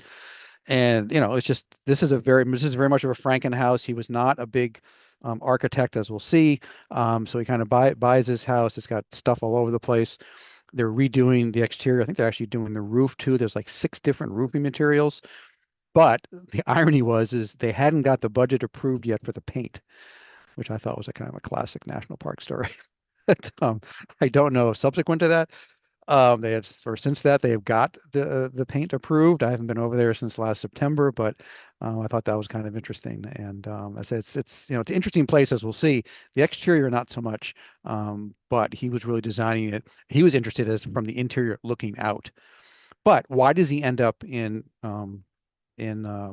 and it's just this is very much of a Frankenhouse. He was not a big architect, as we'll see. So he kind of buys his house. It's got stuff all over the place. They're redoing the exterior. I think they're actually doing the roof too. There's like 6 different roofing materials. But the irony is they hadn't got the budget approved yet for the paint, which I thought was a kind of a classic national park story. But I don't know if subsequent to that, they have, or since that, they have got the paint approved. I haven't been over there since last September, but I thought that was kind of interesting. And I said it's it's an interesting place, as we'll see. The exterior not so much, but he was really designing it. He was interested as from the interior looking out. But why does he end up in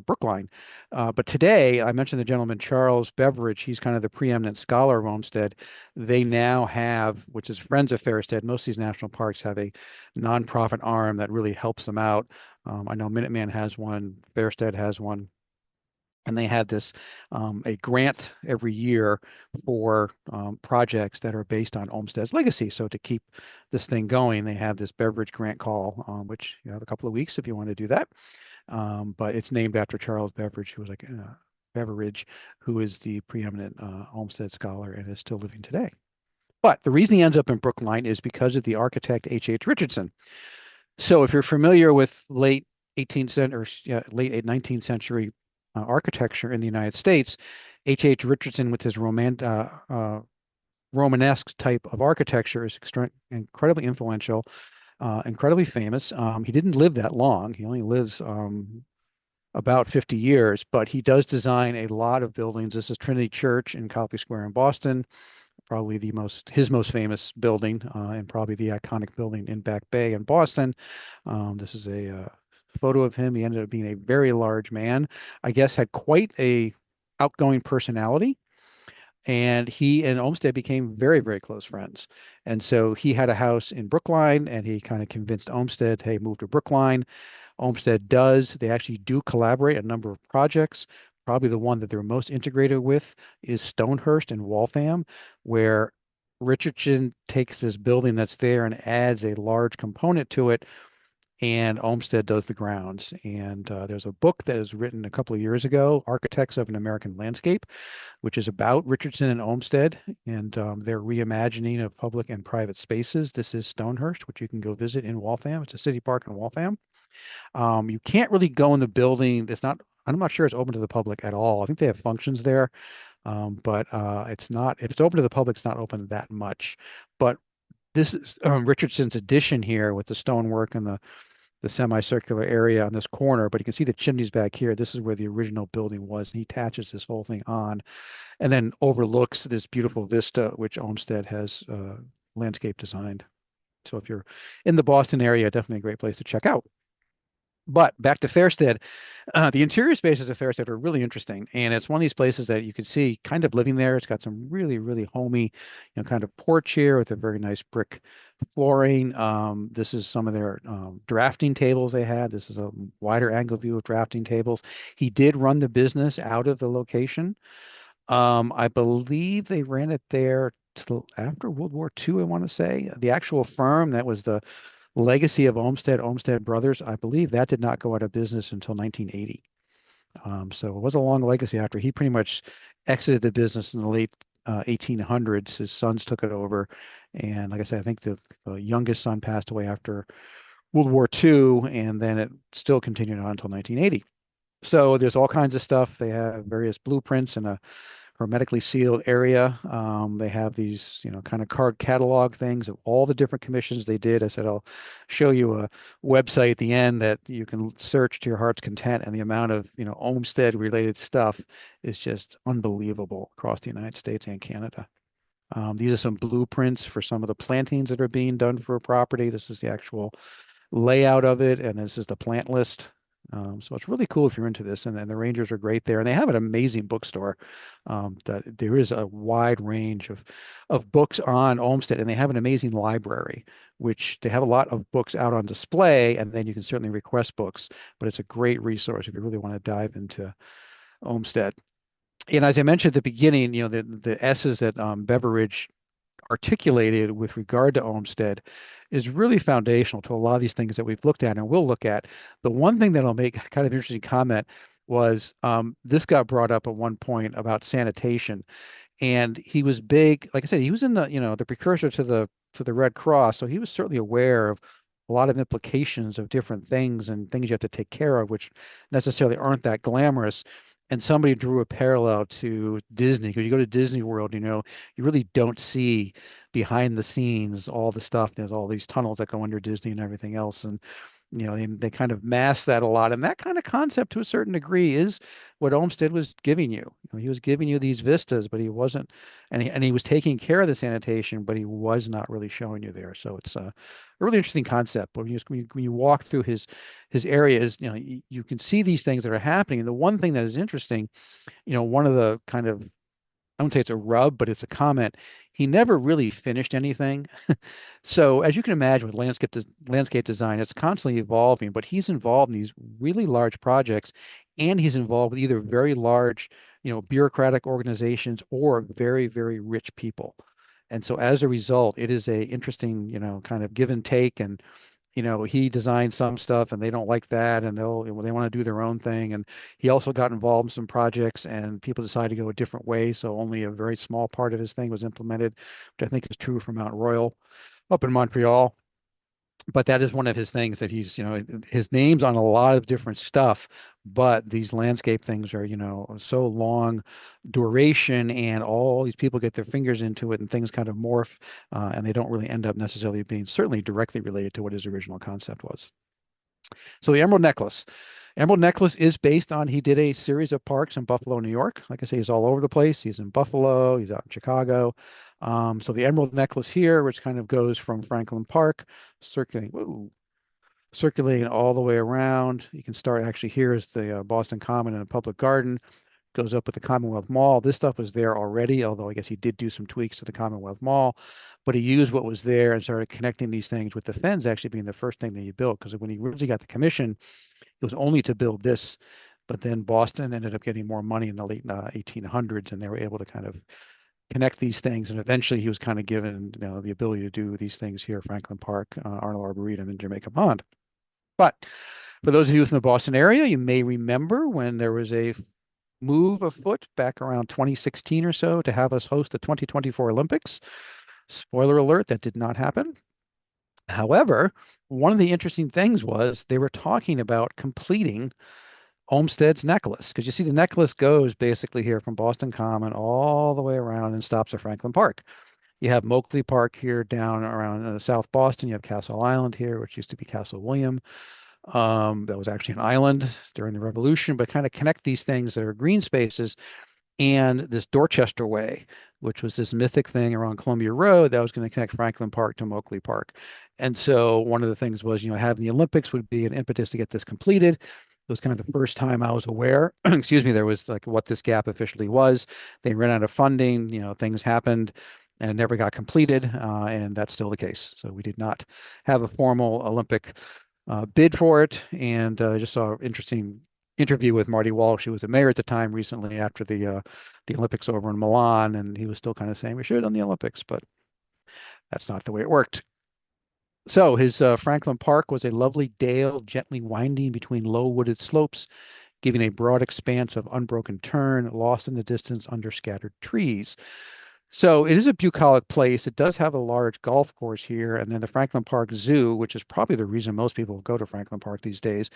Brookline? But today, I mentioned the gentleman Charles Beveridge. He's kind of the preeminent scholar of Olmsted. They now have, which is Friends of Fairstead. Most of these national parks have a nonprofit arm that really helps them out. I know Minuteman has one, Fairstead has one. And they had this a grant every year for projects that are based on Olmsted's legacy. So to keep this thing going, they have this Beveridge grant call, which you have a couple of weeks if you want to do that. But it's named after Charles Beveridge, who was like Beveridge, who is the preeminent Olmsted scholar and is still living today. But the reason he ends up in Brookline is because of the architect H. Richardson. So if you're familiar with late 18th century, or yeah, late 19th century architecture in the United States, H. Richardson, with his Romanesque type of architecture, is incredibly influential, incredibly famous. He didn't live that long. He only lives about 50 years, but he does design a lot of buildings. This is Trinity Church in Copley Square in Boston, probably his most famous building, and probably the iconic building in Back Bay in Boston. This is a photo of him. He ended up being a very large man. I guess had quite a outgoing personality. And he and Olmsted became very, very close friends. And so he had a house in Brookline, and he kind of convinced Olmsted, hey, move to Brookline. Olmsted does. They actually do collaborate a number of projects. Probably the one that they're most integrated with is Stonehurst in Waltham, where Richardson takes this building that's there and adds a large component to it, and Olmsted does the grounds. And there's a book that was written a couple of years ago, Architects of an American Landscape, which is about Richardson and Olmsted and their reimagining of public and private spaces. This is Stonehurst, which you can go visit in Waltham. It's a city park in Waltham. You can't really go in the building. It's not, I'm not sure it's open to the public at all. I think they have functions there, but it's not, if it's open to the public, it's not open that much. But this is Richardson's addition here with the stonework and the semicircular area on this corner, but you can see the chimneys back here. This is where the original building was. He attaches this whole thing on and then overlooks this beautiful vista, which Olmsted has landscape designed. So if you're in the Boston area, definitely a great place to check out. But back to Fairstead, the interior spaces of Fairstead are really interesting, and it's one of these places that you could see kind of living there. It's got some really, really homey, kind of porch here with a very nice brick flooring. This is some of their drafting tables they had. This is a wider angle view of drafting tables. He did run the business out of the location. I believe they ran it there till after World War II, I want to say. The actual firm that was the legacy of Olmsted Brothers, I believe that did not go out of business until 1980. So it was a long legacy after he pretty much exited the business in the late 1800s. His sons took it over. And like I said, I think the youngest son passed away after World War II, and then it still continued on until 1980. So there's all kinds of stuff. They have various blueprints and a hermetically sealed area. They have these, kind of card catalog things of all the different commissions they did. I said, I'll show you a website at the end that you can search to your heart's content. And the amount of, Olmsted related stuff is just unbelievable across the United States and Canada. These are some blueprints for some of the plantings that are being done for a property. This is the actual layout of it, and this is the plant list. So it's really cool if you're into this, and then the Rangers are great there, and they have an amazing bookstore. That there is a wide range of books on Olmsted, and they have an amazing library, which they have a lot of books out on display, and then you can certainly request books. But it's a great resource if you really want to dive into Olmsted. And as I mentioned at the beginning, the S's that Beveridge articulated with regard to Olmsted is really foundational to a lot of these things that we've looked at and will look at. The one thing that I'll make kind of interesting comment was this got brought up at one point about sanitation, and he was big. Like I said, he was in the precursor to the Red Cross, so he was certainly aware of a lot of implications of different things and things you have to take care of, which necessarily aren't that glamorous. and somebody drew a parallel to Disney. Because you go to Disney World, you really don't see behind the scenes all the stuff. There's all these tunnels that go under Disney and everything else, and they kind of mask that a lot. And that kind of concept, to a certain degree, is what Olmsted was giving you. He was giving you these vistas, but he wasn't, and he was taking care of the sanitation, but he was not really showing you there. So it's a really interesting concept. But when you walk through his areas, you can see these things that are happening. And the one thing that is interesting, one of the kind of, I wouldn't say it's a rub, but it's a comment. He never really finished anything. So as you can imagine with landscape design, it's constantly evolving, but he's involved in these really large projects, and he's involved with either very large, bureaucratic organizations or very, very rich people. And so as a result, it is a interesting, kind of give and take. And he designed some stuff and they don't like that, and they want to do their own thing. And he also got involved in some projects and people decided to go a different way. So only a very small part of his thing was implemented, which I think is true for Mount Royal up in Montreal. But that is one of his things that his name's on a lot of different stuff, but these landscape things are, so long duration, and all these people get their fingers into it and things kind of morph, and they don't really end up necessarily being certainly directly related to what his original concept was. So the Emerald Necklace. Emerald Necklace is based on, he did a series of parks in Buffalo, New York. Like I say, he's all over the place. He's in Buffalo, he's out in Chicago. So the Emerald Necklace here, which kind of goes from Franklin Park, circulating, woo, circulating all the way around. You can start actually here is the Boston Common and a public garden, goes up with the Commonwealth Mall. This stuff was there already, although I guess he did do some tweaks to the Commonwealth Mall, but he used what was there and started connecting these things, with the Fens actually being the first thing that he built. Because when he originally got the commission, it was only to build this, but then Boston ended up getting more money in the late 1800s, and they were able to kind of connect these things. And eventually, he was kind of given, the ability to do these things here: Franklin Park, Arnold Arboretum, and Jamaica Pond. But for those of you in the Boston area, you may remember when there was a move afoot back around 2016 or so to have us host the 2024 Olympics. Spoiler alert, that did not happen. However, one of the interesting things was they were talking about completing Olmsted's necklace, because you see the necklace goes basically here from Boston Common all the way around and stops at Franklin Park. You have Moakley Park here down around South Boston. You have Castle Island here, which used to be Castle William. That was actually an island during the Revolution, but kind of connect these things that are green spaces, and this Dorchester Way, which was this mythic thing around Columbia Road that was going to connect Franklin Park to Moakley Park. And so one of the things was, having the Olympics would be an impetus to get this completed. It was kind of the first time I was aware, excuse me, there was like what this gap officially was. They ran out of funding, things happened and it never got completed. And that's still the case. So we did not have a formal Olympic bid for it. And I just saw an interesting interview with Marty Walsh, who was the mayor at the time, recently after the Olympics over in Milan, and he was still kind of saying we should have done the Olympics, but that's not the way it worked. So his Franklin Park was a lovely dale, gently winding between low wooded slopes, giving a broad expanse of unbroken turn, lost in the distance under scattered trees. So it is a bucolic place. It does have a large golf course here, and then the Franklin Park Zoo, which is probably the reason most people go to Franklin Park these days,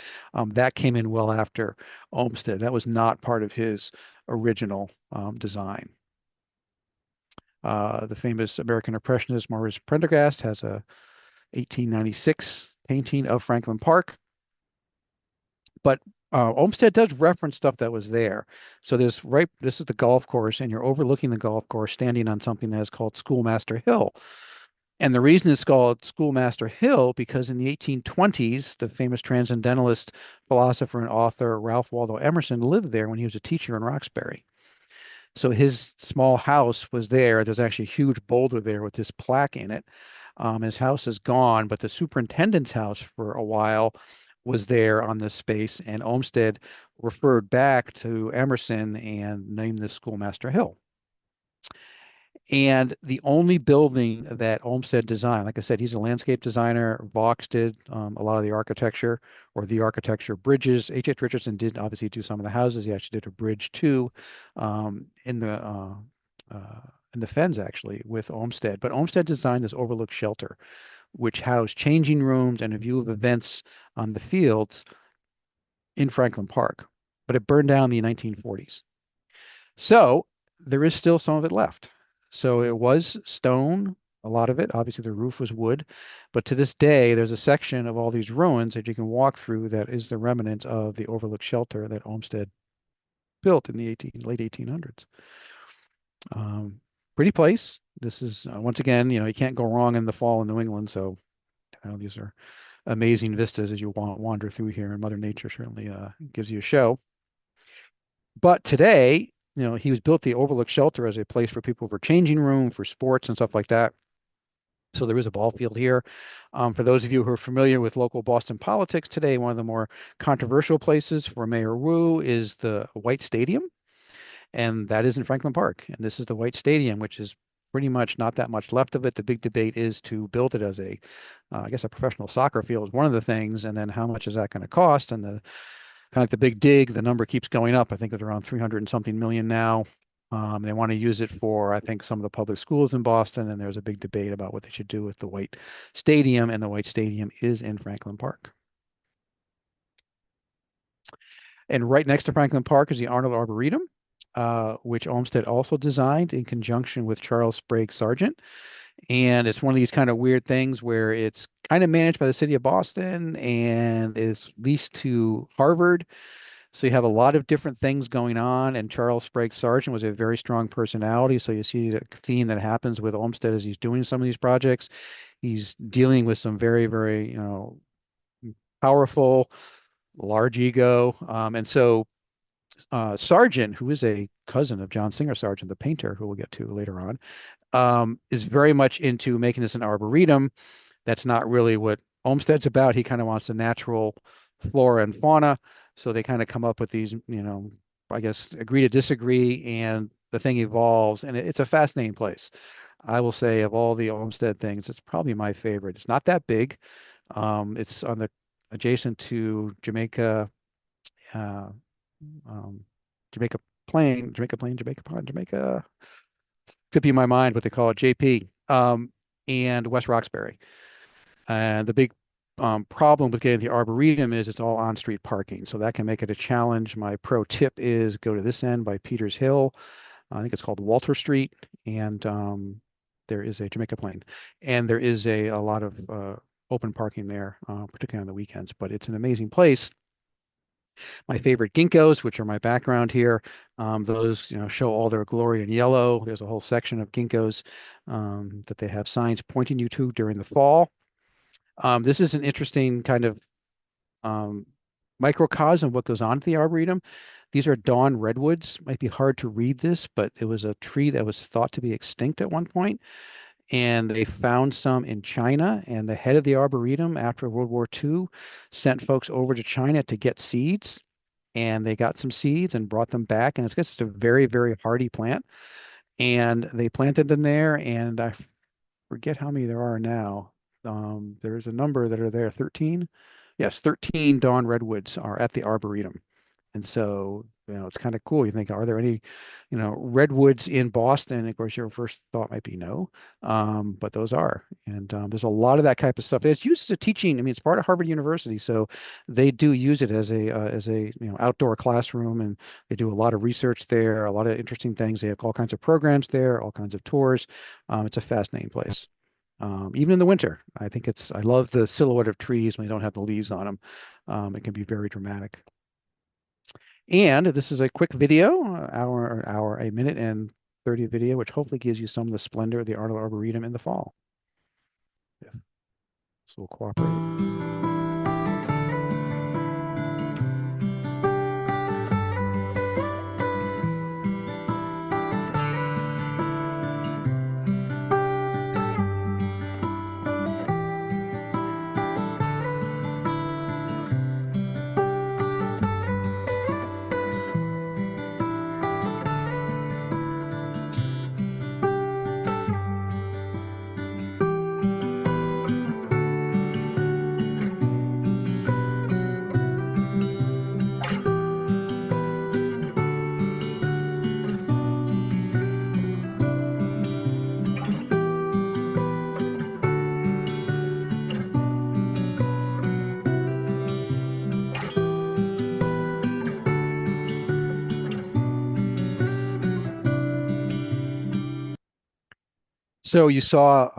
that came in well after Olmsted. That was not part of his original design. The famous American Impressionist Maurice Prendergast has a 1896 painting of Franklin Park, but Olmsted does reference stuff that was there. So this is the golf course, and you're overlooking the golf course, standing on something that is called Schoolmaster Hill. And the reason it's called Schoolmaster Hill, because in the 1820s, the famous transcendentalist philosopher and author Ralph Waldo Emerson lived there when he was a teacher in Roxbury. So his small house was there. There's actually a huge boulder there with this plaque in it. His house is gone, but the superintendent's house for a while was there on this space, and Olmsted referred back to Emerson and named this Schoolmaster Hill. And the only building that Olmsted designed, like I said, he's a landscape designer. Vaux did a lot of the architecture, or the architecture bridges. H.H. Richardson did obviously do some of the houses. He actually did a bridge too, in the Fens actually with Olmsted. But Olmsted designed this overlook shelter, which housed changing rooms and a view of events on the fields in Franklin Park. but it burned down in the 1940s. So there is still some of it left. So it was stone, a lot of it. Obviously, the roof was wood, but to this day, there's a section of all these ruins that you can walk through that is the remnant of the overlook shelter that Olmsted built in the late 1800s. Um, Pretty place. This is once again, you can't go wrong in the fall in New England. So these are amazing vistas as you wander through here, and Mother Nature certainly gives you a show. But today, he was built the Overlook Shelter as a place for people for changing room, for sports and stuff like that. So there is a ball field here. For those of you who are familiar with local Boston politics today, one of the more controversial places for Mayor Wu is the White Stadium, and that is in Franklin Park. And this is the White Stadium, which is pretty much not that much left of it. The big debate is to build it as I guess, a professional soccer field is one of the things, and then how much is that going to cost? And the kind of the big dig, the number keeps going up. I think it's around 300 and something million now. They want to use it for, I think, some of the public schools in Boston, and there's a big debate about what they should do with the White Stadium, and the White Stadium is in Franklin Park. And right next to Franklin Park is the Arnold Arboretum, which Olmsted also designed in conjunction with Charles Sprague Sargent. And it's one of these kind of weird things where it's kind of managed by the city of Boston and is leased to Harvard. So you have a lot of different things going on. And Charles Sprague Sargent was a very strong personality. So you see the theme that happens with Olmsted as he's doing some of these projects. He's dealing with some very, very, powerful, large ego. And so Sargent, who is a cousin of John Singer Sargent, the painter, who we'll get to later on, is very much into making this an arboretum. That's not really what Olmsted's about. He kind of wants the natural flora and fauna. So they kind of come up with these, I guess, agree to disagree, and the thing evolves. And it's a fascinating place. I will say, of all the Olmsted things, it's probably my favorite. It's not that big. It's on the adjacent to Jamaica, uh, Jamaica Jamaica Pond, Jamaica. Tipping in my mind what they call it, JP, and West Roxbury. And the big problem with getting the Arboretum is it's all on-street parking, so that can make it a challenge. My pro tip is go to this end by Peters Hill. I think it's called Walter Street, and there is a Jamaica Plain, and there is a lot of open parking there, particularly on the weekends. But it's an amazing place. My favorite ginkgos, which are my background here, those show all their glory in yellow. There's a whole section of ginkgos that they have signs pointing you to during the fall. This is an interesting kind of microcosm of what goes on at the Arboretum. These are dawn redwoods. Might be hard to read this, but it was a tree that was thought to be extinct at one point, and they found some in China. And the head of the Arboretum after World War II sent folks over to China to get seeds, and they got some seeds and brought them back. And it's just a very, very hardy plant. And they planted them there, and I forget how many there are now. There's a number that are there, 13. Yes, 13 dawn redwoods are at the Arboretum. And so, it's kind of cool. You think, are there any, redwoods in Boston? Of course, your first thought might be no, but those are. And there's a lot of that type of stuff. It's used as a teaching. I mean, it's part of Harvard University, so they do use it as a outdoor classroom, and they do a lot of research there, a lot of interesting things. They have all kinds of programs there, all kinds of tours. It's a fascinating place. Even in the winter, I love the silhouette of trees when they don't have the leaves on them. It can be very dramatic. And this is a quick video, a minute and 30 video, which hopefully gives you some of the splendor of the Arnold Arboretum in the fall. Yeah. So we'll cooperate. So you saw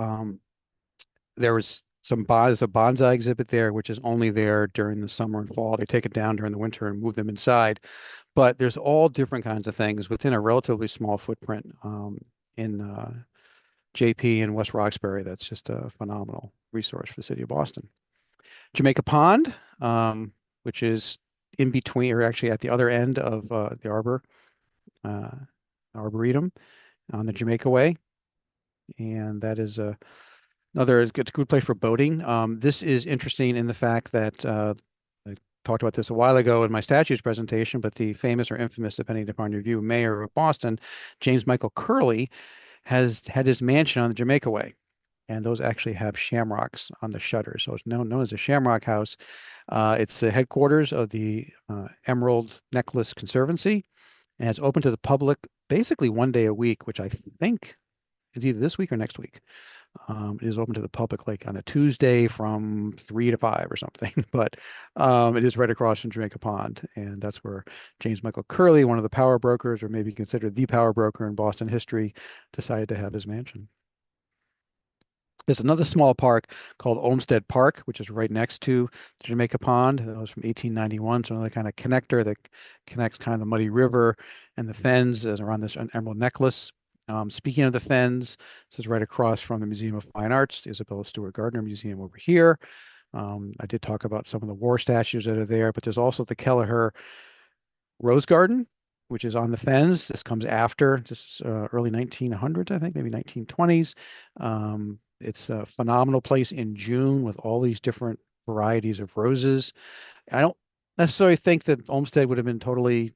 there was there's a bonsai exhibit there, which is only there during the summer and fall. They take it down during the winter and move them inside. But there's all different kinds of things within a relatively small footprint in JP and West Roxbury. That's just a phenomenal resource for the city of Boston. Jamaica Pond, which is in between, or actually at the other end of the uh, Arboretum on the Jamaica Way, and that is another good place for boating. This is interesting in the fact that I talked about this a while ago in my statutes presentation, but the famous or infamous, depending upon your view, mayor of Boston, James Michael Curley, has had his mansion on the Jamaica Way. And those actually have shamrocks on the shutters. So it's known as the Shamrock House. It's the headquarters of the Emerald Necklace Conservancy, and it's open to the public basically 1 day a week, which I think is either this week or next week. It is open to the public like on a Tuesday from 3 to 5 or something. But it is right across from Jamaica Pond, and that's where James Michael Curley, one of the power brokers, or maybe considered the power broker in Boston history, decided to have his mansion. There's another small park called Olmsted Park, which is right next to the Jamaica Pond. That was from 1891, so another kind of connector that connects kind of the Muddy River and the Fens is around this Emerald Necklace. Speaking of the Fens, this is right across from the Museum of Fine Arts, the Isabella Stewart Gardner Museum over here. I did talk about some of the war statues that are there, but there's also the Kelleher Rose Garden, which is on the Fens. This comes after, just early 1900s, I think, maybe 1920s. It's a phenomenal place in June with all these different varieties of roses. I don't necessarily think that Olmsted would have been totally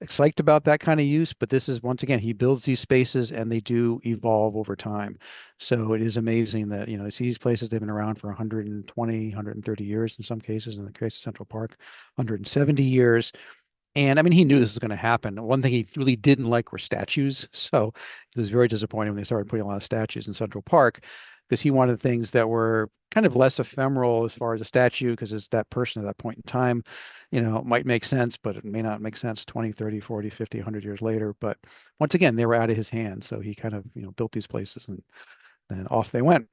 psyched about that kind of use, but this is once again, he builds these spaces and they do evolve over time. So it is amazing that, you know, see these places, they've been around for 120, 130 years in some cases, in the case of Central Park, 170 years. And I mean, he knew this was going to happen. One thing he really didn't like were statues. So it was very disappointing when they started putting a lot of statues in Central Park because he wanted things that were kind of less ephemeral as far as a statue, because it's that person at that point in time, you know, it might make sense, but it may not make sense 20, 30, 40, 50, 100 years later. But once again, they were out of his hands. So he kind of, you know, built these places and then off they went.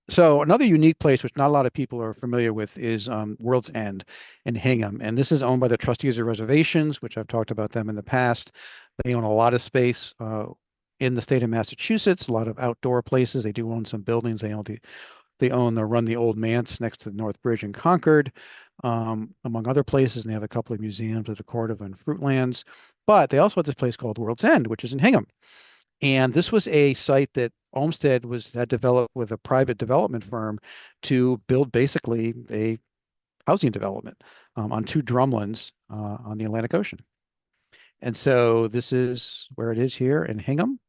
So another unique place, which not a lot of people are familiar with, is World's End in Hingham, and this is owned by the Trustees of Reservations, which I've talked about them in the past. They own a lot of space in the state of Massachusetts, a lot of outdoor places. They do own some buildings. They run the Old Manse next to the North Bridge in Concord, among other places. And they have a couple of museums at the Cordova and Fruitlands. But they also have this place called World's End, which is in Hingham. And this was a site that Olmsted had developed with a private development firm to build basically a housing development on two drumlins on the Atlantic Ocean. And so this is where it is here in Hingham,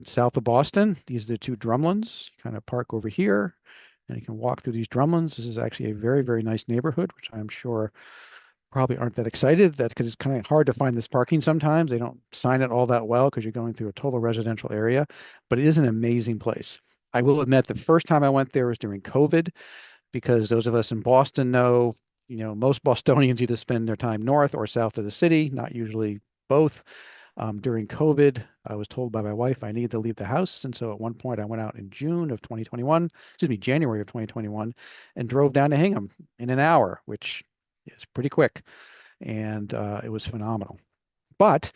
south of Boston. These are the two drumlins. You kind of park over here and you can walk through these drumlins. This is actually a very, very nice neighborhood, which I'm sure probably aren't that excited that because it's kind of hard to find this parking sometimes. They don't sign it all that well because you're going through a total residential area, but it is an amazing place. I will admit the first time I went there was during COVID because those of us in Boston know, you know, most Bostonians either spend their time north or south of the city, not usually both. During COVID, I was told by my wife I needed to leave the house. And so at one point I went out in June of 2021, excuse me, January of 2021, and drove down to Hingham in an hour, which is pretty quick. And it was phenomenal. But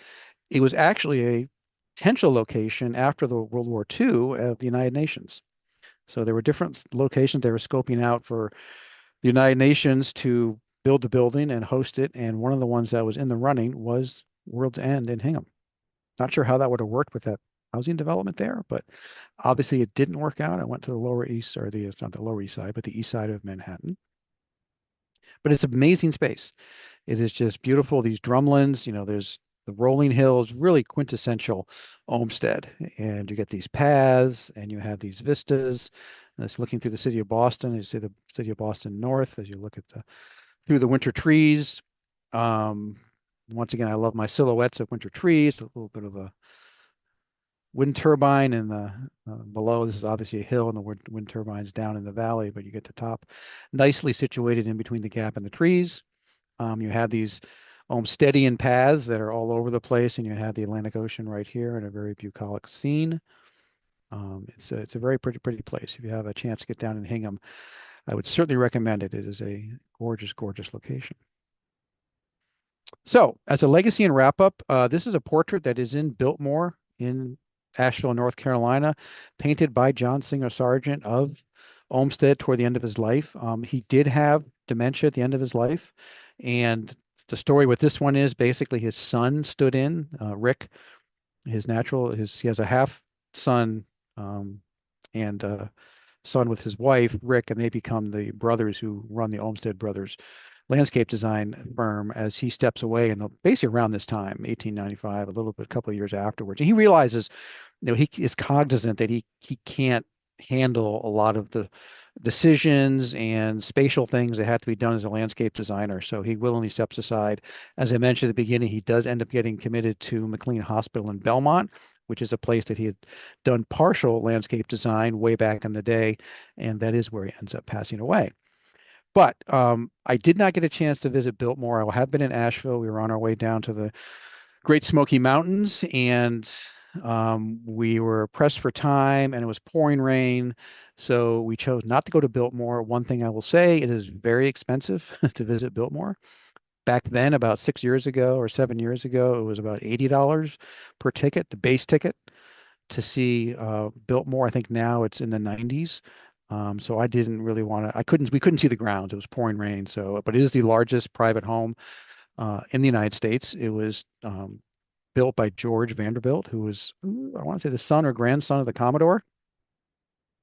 it was actually a potential location after the World War II of the United Nations. So there were different locations they were scoping out for the United Nations to build the building and host it. And one of the ones that was in the running was World's End in Hingham. Not sure how that would have worked with that housing development there, but obviously it didn't work out. I went to the Lower East, or it's not the Lower East Side, but the East Side of Manhattan. But it's amazing space. It is just beautiful. These drumlins, you know, there's the rolling hills, really quintessential Olmsted. And you get these paths and you have these vistas. And it's looking through the city of Boston. You see the city of Boston north as you look at through the winter trees. Um, Once again, I love my silhouettes of winter trees, a little bit of a wind turbine in the below. This is obviously a hill, and the wind turbine's down in the valley, but you get the top nicely situated in between the gap and the trees. You have these Olmstedian paths that are all over the place, and you have the Atlantic Ocean right here in a very bucolic scene. It's a very pretty place. If you have a chance to get down in Hingham, I would certainly recommend it. It is a gorgeous location. So, as a legacy and wrap up, this is a portrait that is in Biltmore in Asheville, North Carolina, painted by John Singer Sargent of Olmsted toward the end of his life. He did have dementia at the end of his life, and the story with this one is basically his son stood in, Rick, he has a half son, and son with his wife, Rick, and they become the brothers who run the Olmsted Brothers landscape design firm as he steps away in basically around this time, 1895, a little bit, a couple of years afterwards. And he realizes, he is cognizant that he can't handle a lot of the decisions and spatial things that have to be done as a landscape designer. So he willingly steps aside. As I mentioned at the beginning, he does end up getting committed to McLean Hospital in Belmont, which is a place that he had done partial landscape design way back in the day, and that is where he ends up passing away. But I did not get a chance to visit Biltmore. I have been in Asheville. We were on our way down to the Great Smoky Mountains, and we were pressed for time, and it was pouring rain. So we chose not to go to Biltmore. One thing I will say, it is very expensive to visit Biltmore. Back then, about 6 years ago or 7 years ago, it was about $80 per ticket, the base ticket to see Biltmore. I think now it's in the 90s. So I didn't really want to, we couldn't see the ground. It was pouring rain. So, but it is the largest private home in the United States. It was built by George Vanderbilt, who was, I want to say, the son or grandson of the Commodore.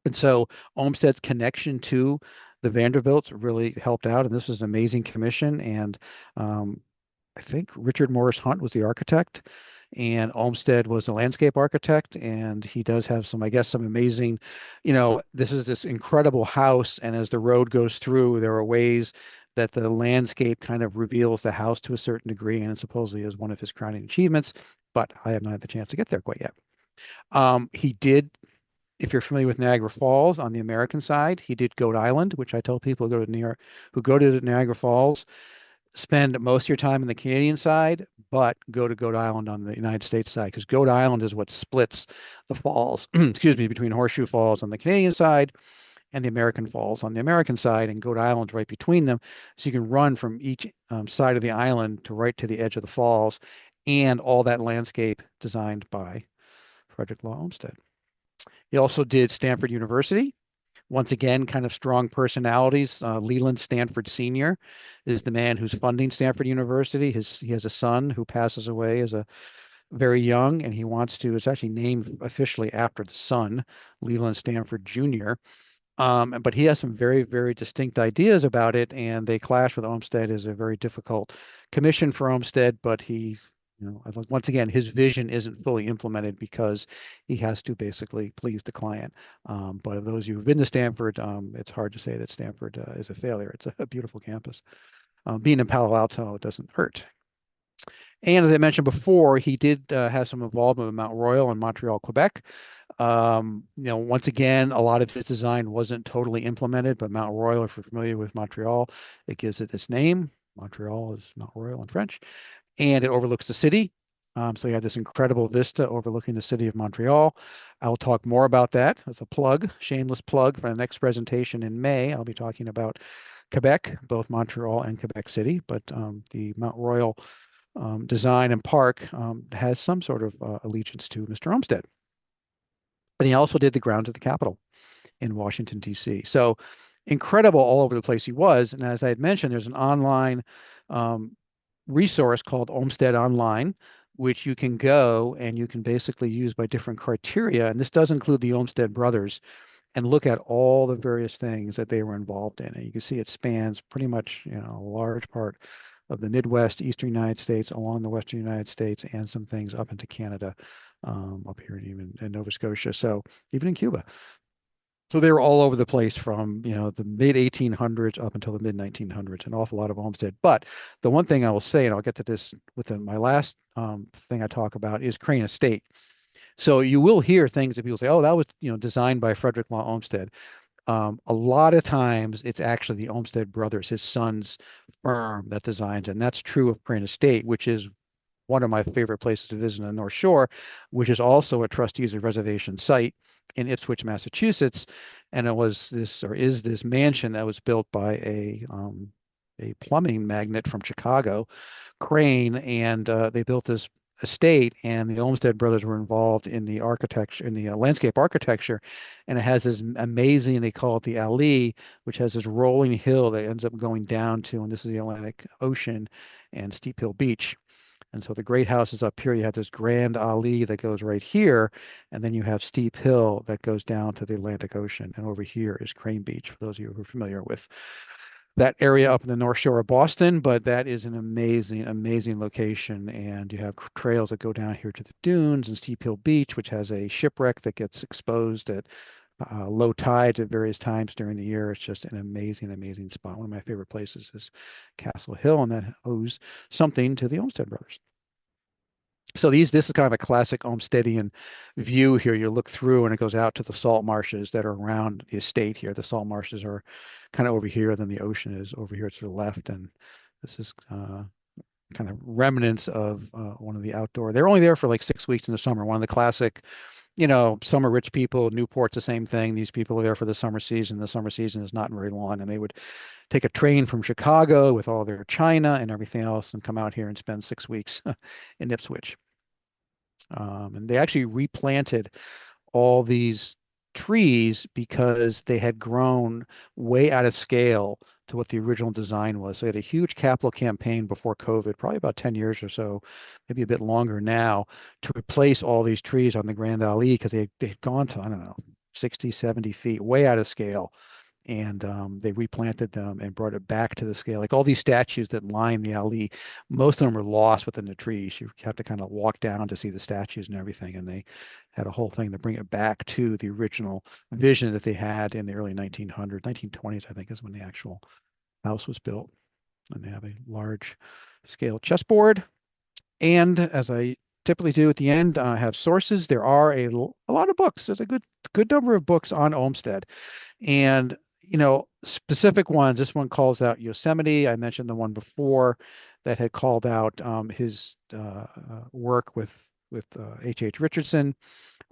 And so Olmsted's connection to the Vanderbilts really helped out. And this was an amazing commission. And um, I think Richard Morris Hunt was the architect, and Olmsted was the landscape architect. And he does have some, I guess, some amazing, this is this incredible house. And as the road goes through, there are ways that the landscape kind of reveals the house to a certain degree. And it supposedly is one of his crowning achievements, but I have not had the chance to get there quite yet. He did, if you're familiar with Niagara Falls on the American side, he did Goat Island, which I tell people who go to New York, who go to Niagara Falls, spend most of your time on the Canadian side, but go to Goat Island on the United States side, because Goat Island is what splits the falls, excuse me, between Horseshoe Falls on the Canadian side and the American Falls on the American side, and Goat Island's right between them. So you can run from each side of the island to right to the edge of the falls, and all that landscape designed by Frederick Law Olmsted. He also did Stanford University. Once again, kind of strong personalities. Leland Stanford Sr. is the man who's funding Stanford University. He has a son who passes away as a very young, and he wants to, it's actually named officially after the son, Leland Stanford Jr. But he has some very distinct ideas about it, and they clash with Olmsted. Is a very difficult commission for Olmsted, but once again, his vision isn't fully implemented because he has to basically please the client. But of those who've been to Stanford, it's hard to say that Stanford is a failure. It's a beautiful campus. Being in Palo Alto, it doesn't hurt. And as I mentioned before, he did have some involvement with Mount Royal in Montreal, Quebec. Once again, a lot of his design wasn't totally implemented, but Mount Royal, if you're familiar with Montreal, it gives it its name. Montreal is Mount Royal in French, and it overlooks the city. So you have this incredible vista overlooking the city of Montreal. I'll talk more about that as a plug, shameless plug for the next presentation in May. I'll be talking about Quebec, both Montreal and Quebec City, but the Mount Royal design and park has some sort of allegiance to Mr. Olmsted. And he also did the grounds of the Capitol in Washington, D.C. So incredible all over the place he was. And as I had mentioned, there's an online resource called Olmsted Online, which you can go and you can basically use by different criteria. And this does include the Olmsted brothers, and look at all the various things that they were involved in. And you can see it spans pretty much, a large part of the Midwest, Eastern United States, along the Western United States, and some things up into Canada, up here even in Nova Scotia. So even in Cuba. So they were all over the place from, the mid 1800s up until the mid 1900s, an awful lot of Olmsted. But the one thing I will say, and I'll get to this with my last thing I talk about, is Crane Estate. So you will hear things that people say, oh, that was, designed by Frederick Law Olmsted. A lot of times it's actually the Olmsted brothers, his son's firm, that designs, and that's true of Crane Estate, which is one of my favorite places to visit on the North Shore, which is also a trustees of reservation site in Ipswich, Massachusetts. And it was this, or is this mansion that was built by a plumbing magnate from Chicago, Crane, and they built this estate, and the Olmsted brothers were involved in the architecture, in the landscape architecture, and it has this amazing, they call it the alley, which has this rolling hill that ends up going down to, and this is the Atlantic Ocean and Steep Hill Beach. And so the great house is up here. You have this grand alley that goes right here, and then you have Steep Hill that goes down to the Atlantic Ocean. And over here is Crane Beach, for those of you who are familiar with that area up in the North Shore of Boston. But that is an amazing, amazing location. And you have trails that go down here to the dunes and Steep Hill Beach, which has a shipwreck that gets exposed at low tides at various times during the year. It's just an amazing, amazing spot. One of my favorite places is Castle Hill, and that owes something to the Olmsted brothers. So this is kind of a classic Olmstedian view here. You look through and it goes out to the salt marshes that are around the estate here. The salt marshes are kind of over here, then the ocean is over here to the left. And this is kind of remnants of one of the outdoor. They're only there for like 6 weeks in the summer. One of the classic, summer rich people. Newport's the same thing. These people are there for the summer season. The summer season is not very long, and they would take a train from Chicago with all their china and everything else and come out here and spend 6 weeks in Ipswich. And they actually replanted all these trees because they had grown way out of scale to what the original design was. They had a huge capital campaign before COVID, probably about 10 years or so, maybe a bit longer now, to replace all these trees on the Grand Alley because they'd gone to, I don't know, 60, 70 feet, way out of scale. And they replanted them and brought it back to the scale. Like all these statues that line the alley, most of them were lost within the trees. You have to kind of walk down to see the statues and everything. And they had a whole thing to bring it back to the original vision that they had in the early 1900s, 1920s, I think is when the actual house was built. And they have a large scale chessboard. And as I typically do at the end, I have sources. There are a lot of books. There's a good number of books on Olmsted. And specific ones. This one calls out Yosemite. I mentioned the one before that had called out his work with H. Richardson.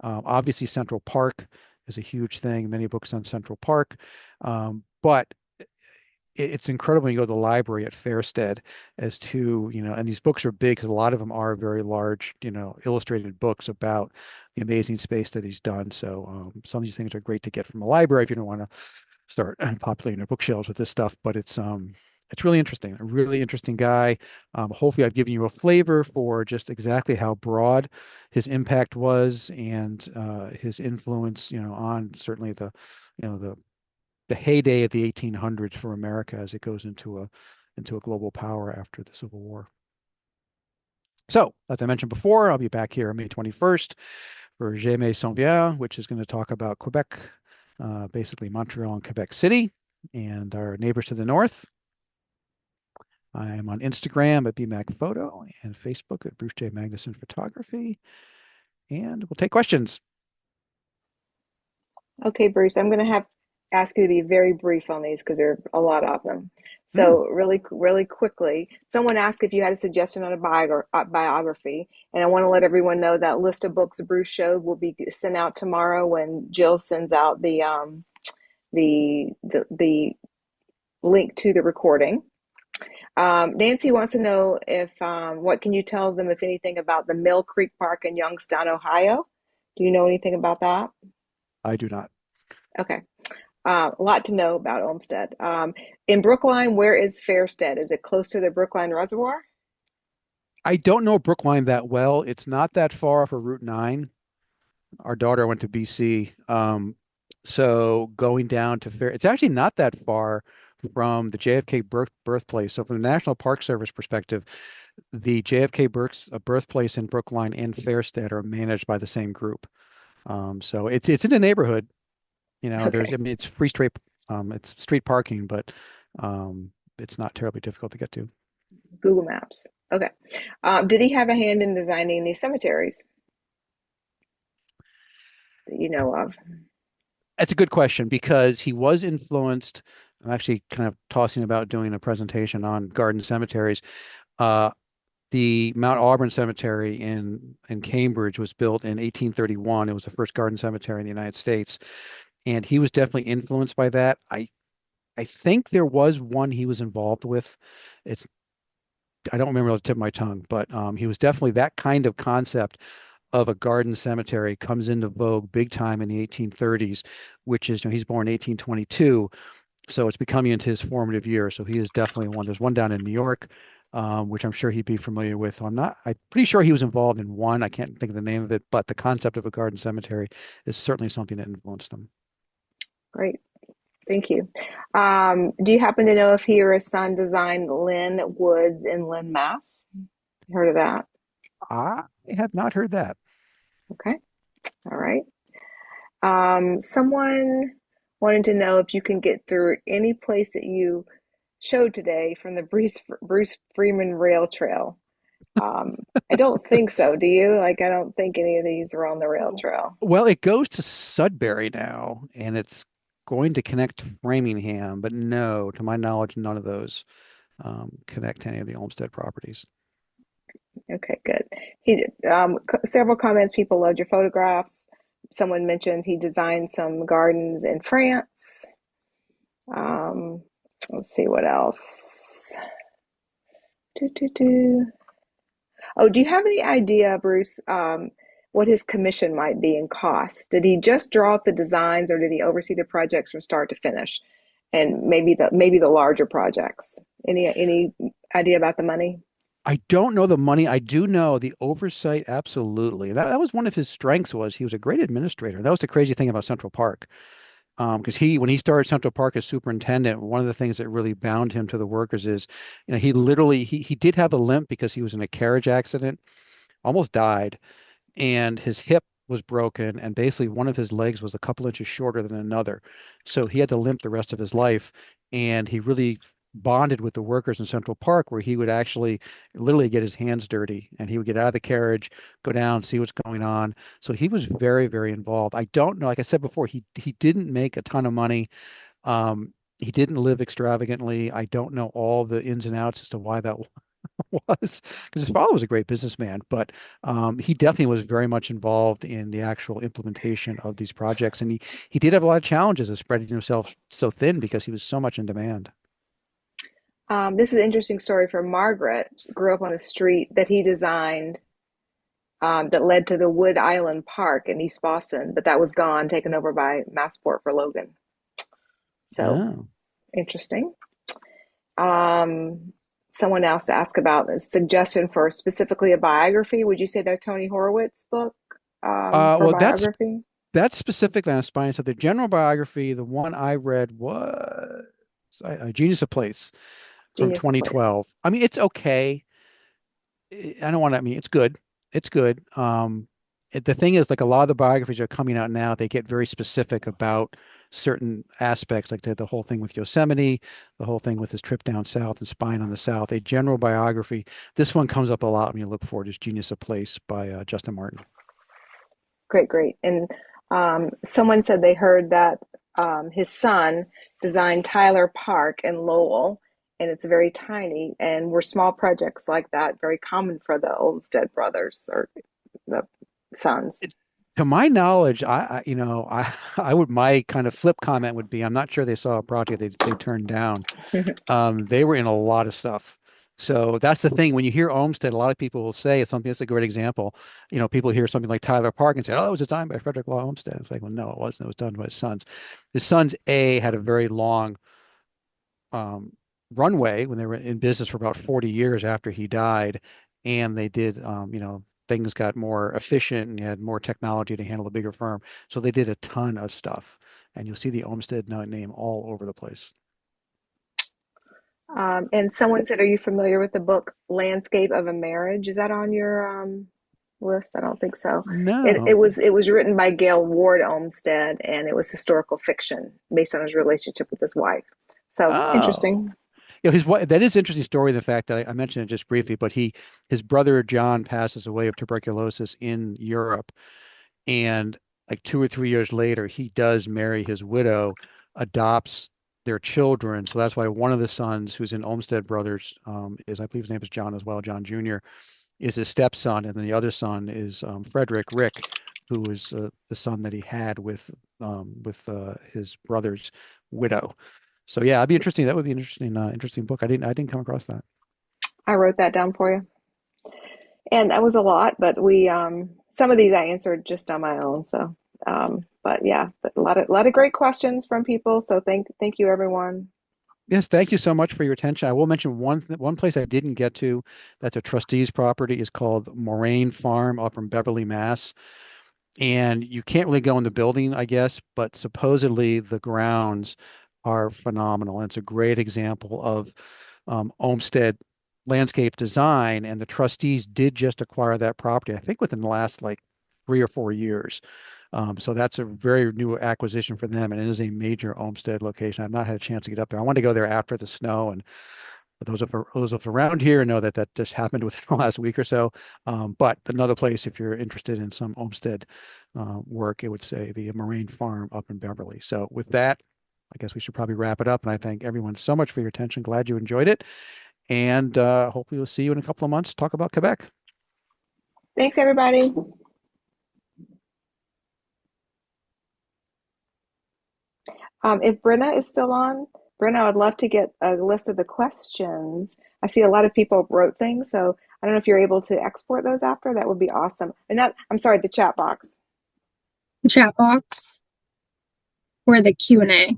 Obviously, Central Park is a huge thing. Many books on Central Park, but it's incredible when you go to the library at Fairstead as to, and these books are big because a lot of them are very large, illustrated books about the amazing space that he's done. So some of these things are great to get from a library if you don't want to start populating your bookshelves with this stuff. But it's really interesting, a really interesting guy. Hopefully I've given you a flavor for just exactly how broad his impact was and his influence, on certainly the heyday of the 1800s for America as it goes into a global power after the Civil War. So, as I mentioned before, I'll be back here on May 21st for Jamais Sans Bien, which is going to talk about Quebec, basically Montreal and Quebec City, and our neighbors to the north. I am on Instagram at bmagphoto and Facebook at Bruce J. Magnuson Photography, and we'll take questions. Okay, Bruce, I'm going to have ask you to be very brief on these because there are a lot of them. Hmm. So really quickly, someone asked if you had a suggestion on a biography, and I want to let everyone know that list of books Bruce showed will be sent out tomorrow when Jill sends out the link to the recording. Nancy wants to know if what can you tell them, if anything, about the Mill Creek Park in Youngstown, Ohio? Do you know anything about that? I do not. Okay. A lot to know about Olmsted. In Brookline, where is Fairstead? Is it close to the Brookline Reservoir? I don't know Brookline that well. It's not that far off of Route 9. Our daughter went to BC. So going down to Fair, it's actually not that far from the JFK birthplace. So from the National Park Service perspective, the JFK birthplace in Brookline and Fairstead are managed by the same group. So it's in the neighborhood. Okay. I mean, it's street parking, but it's not terribly difficult to get to. Google Maps. Okay. Did he have a hand in designing these cemeteries that you know of? That's a good question because he was influenced. I'm actually kind of tossing about doing a presentation on garden cemeteries. Uh, The Mount Auburn Cemetery in Cambridge was built in 1831. It was the first garden cemetery in the United States, and he was definitely influenced by that. I think there was one he was involved with. It's I don't remember off the tip of my tongue, but he was definitely that kind of concept of a garden cemetery comes into vogue big time in the 1830s, which is, he's born 1822, so it's becoming into his formative years. So he is definitely one. There's one down in New York, which I'm sure he'd be familiar with. I'm pretty sure he was involved in one. I can't think of the name of it, but the concept of a garden cemetery is certainly something that influenced him. Great. Thank you. Do you happen to know if he or his son designed Lynn Woods in Lynn, Mass? Heard of that? I have not heard that. Okay. All right. Someone wanted to know if you can get through any place that you showed today from the Bruce Freeman Rail Trail. Um, I don't think so. Do you? Like, I don't think any of these are on the rail trail. Well, it goes to Sudbury now, and it's going to connect to Framingham, but no, to my knowledge, none of those connect to any of the Olmsted properties. Okay, good. Several comments. People loved your photographs. Someone mentioned he designed some gardens in France. Um, let's see what else. Do, do, do. Oh, do you have any idea, Bruce, what his commission might be in costs? Did he just draw up the designs, or did he oversee the projects from start to finish? And maybe the larger projects. Any idea about the money? I don't know the money. I do know the oversight, absolutely. That was one of his strengths was he was a great administrator. That was the crazy thing about Central Park. Because when he started Central Park as superintendent, one of the things that really bound him to the workers is, he literally he did have a limp because he was in a carriage accident, almost died, and his hip was broken, and basically one of his legs was a couple inches shorter than another. So he had to limp the rest of his life, and he really bonded with the workers in Central Park, where he would actually literally get his hands dirty, and he would get out of the carriage, go down, see what's going on. So he was very, very involved. I don't know, like I said before, he didn't make a ton of money. He didn't live extravagantly. I don't know all the ins and outs as to why that was because his father was a great businessman, but he definitely was very much involved in the actual implementation of these projects. And he did have a lot of challenges of spreading himself so thin because he was so much in demand. This is an interesting story for Margaret. She grew up on a street that he designed that led to the Wood Island Park in East Boston, but that was gone, taken over by Massport for Logan. So Oh, interesting. Um, Someone else asked about a suggestion for specifically a biography. Would you say that Tony Horowitz book for well, biography? that's specifically on spine. So the general biography, the one I read was Genius of Place from Genius of Place. 2012. I mean, it's okay. I don't want to, I mean, it's good. It's good. The thing is, like a lot of the biographies that are coming out now, they get very specific about certain aspects, like the whole thing with Yosemite, the whole thing with his trip down south and spying on the South. A general biography. This one comes up a lot when you look for it, is Genius of Place by Justin Martin. Great, great. And someone said they heard that his son designed Tyler Park in Lowell, and it's very tiny. And were small projects like that very common for the Olmsted brothers or the sons? It, to my knowledge, I would my kind of flip comment would be, I'm not sure they saw a project they turned down. They were in a lot of stuff. So that's the thing. When you hear Olmsted, a lot of people will say it's something that's a great example. People hear something like Tyler Park and say, "Oh, it was designed by Frederick Law Olmsted." It's like, well, no, it wasn't. It was done by his sons. His sons, had a very long um, runway when they were in business for about 40 years after he died, and they did, things got more efficient and you had more technology to handle a bigger firm. So they did a ton of stuff, and you'll see the Olmsted name all over the place. And someone said, "Are you familiar with the book Landscape of a Marriage? Is that on your list?" I don't think so. It No. was written by Gail Ward Olmsted, and it was historical fiction based on his relationship with his wife. So Oh. interesting. His wife, that is an interesting story, the fact that I mentioned it just briefly, but his brother John passes away of tuberculosis in Europe, and like 2 or 3 years later, he does marry his widow, adopts. their children. So that's why one of the sons, who's in Olmsted Brothers, is, I believe his name is John as well, John Jr., is his stepson, and then the other son is Frederick Rick, who was the son that he had with his brother's widow. So yeah, it'd be interesting. That would be an interesting book. I didn't come across that. I wrote that down for you. And that was a lot, but we some of these I answered just on my own. So, but yeah, but a lot of great questions from people. So thank you everyone. Yes, thank you so much for your attention. I will mention one place I didn't get to that's a trustee's property is called Moraine Farm up in Beverly, Mass. And you can't really go in the building, I guess, but supposedly the grounds are phenomenal. And it's a great example of Olmsted landscape design. And the trustees did just acquire that property, I think within the last like 3 or 4 years. So that's a very new acquisition for them, and it is a major Olmsted location. I've not had a chance to get up there. I want to go there after the snow, and for those of around here know that that just happened within the last week or so. But another place, if you're interested in some Olmsted work, it would say the Moraine Farm up in Beverly. So with that, I guess we should probably wrap it up. And I thank everyone so much for your attention. Glad you enjoyed it, and hopefully we'll see you in a couple of months to talk about Quebec. Thanks everybody. If Brenna is still on, Brenna, I would love to get a list of the questions. I see a lot of people wrote things, so I don't know if you're able to export those after. That would be awesome. And not, I'm sorry, the chat box. Chat box or the Q&A.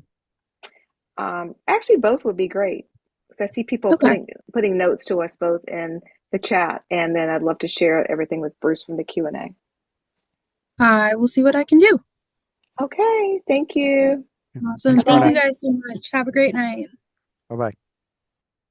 Actually, both would be great because I see people Okay. putting notes to us both in the chat, and then I'd love to share everything with Bruce from the Q&A. I will see what I can do. Okay, thank you. Awesome. Thanks, Thank you Brenna. Bye-bye. guys so much. Have a great night. Bye bye.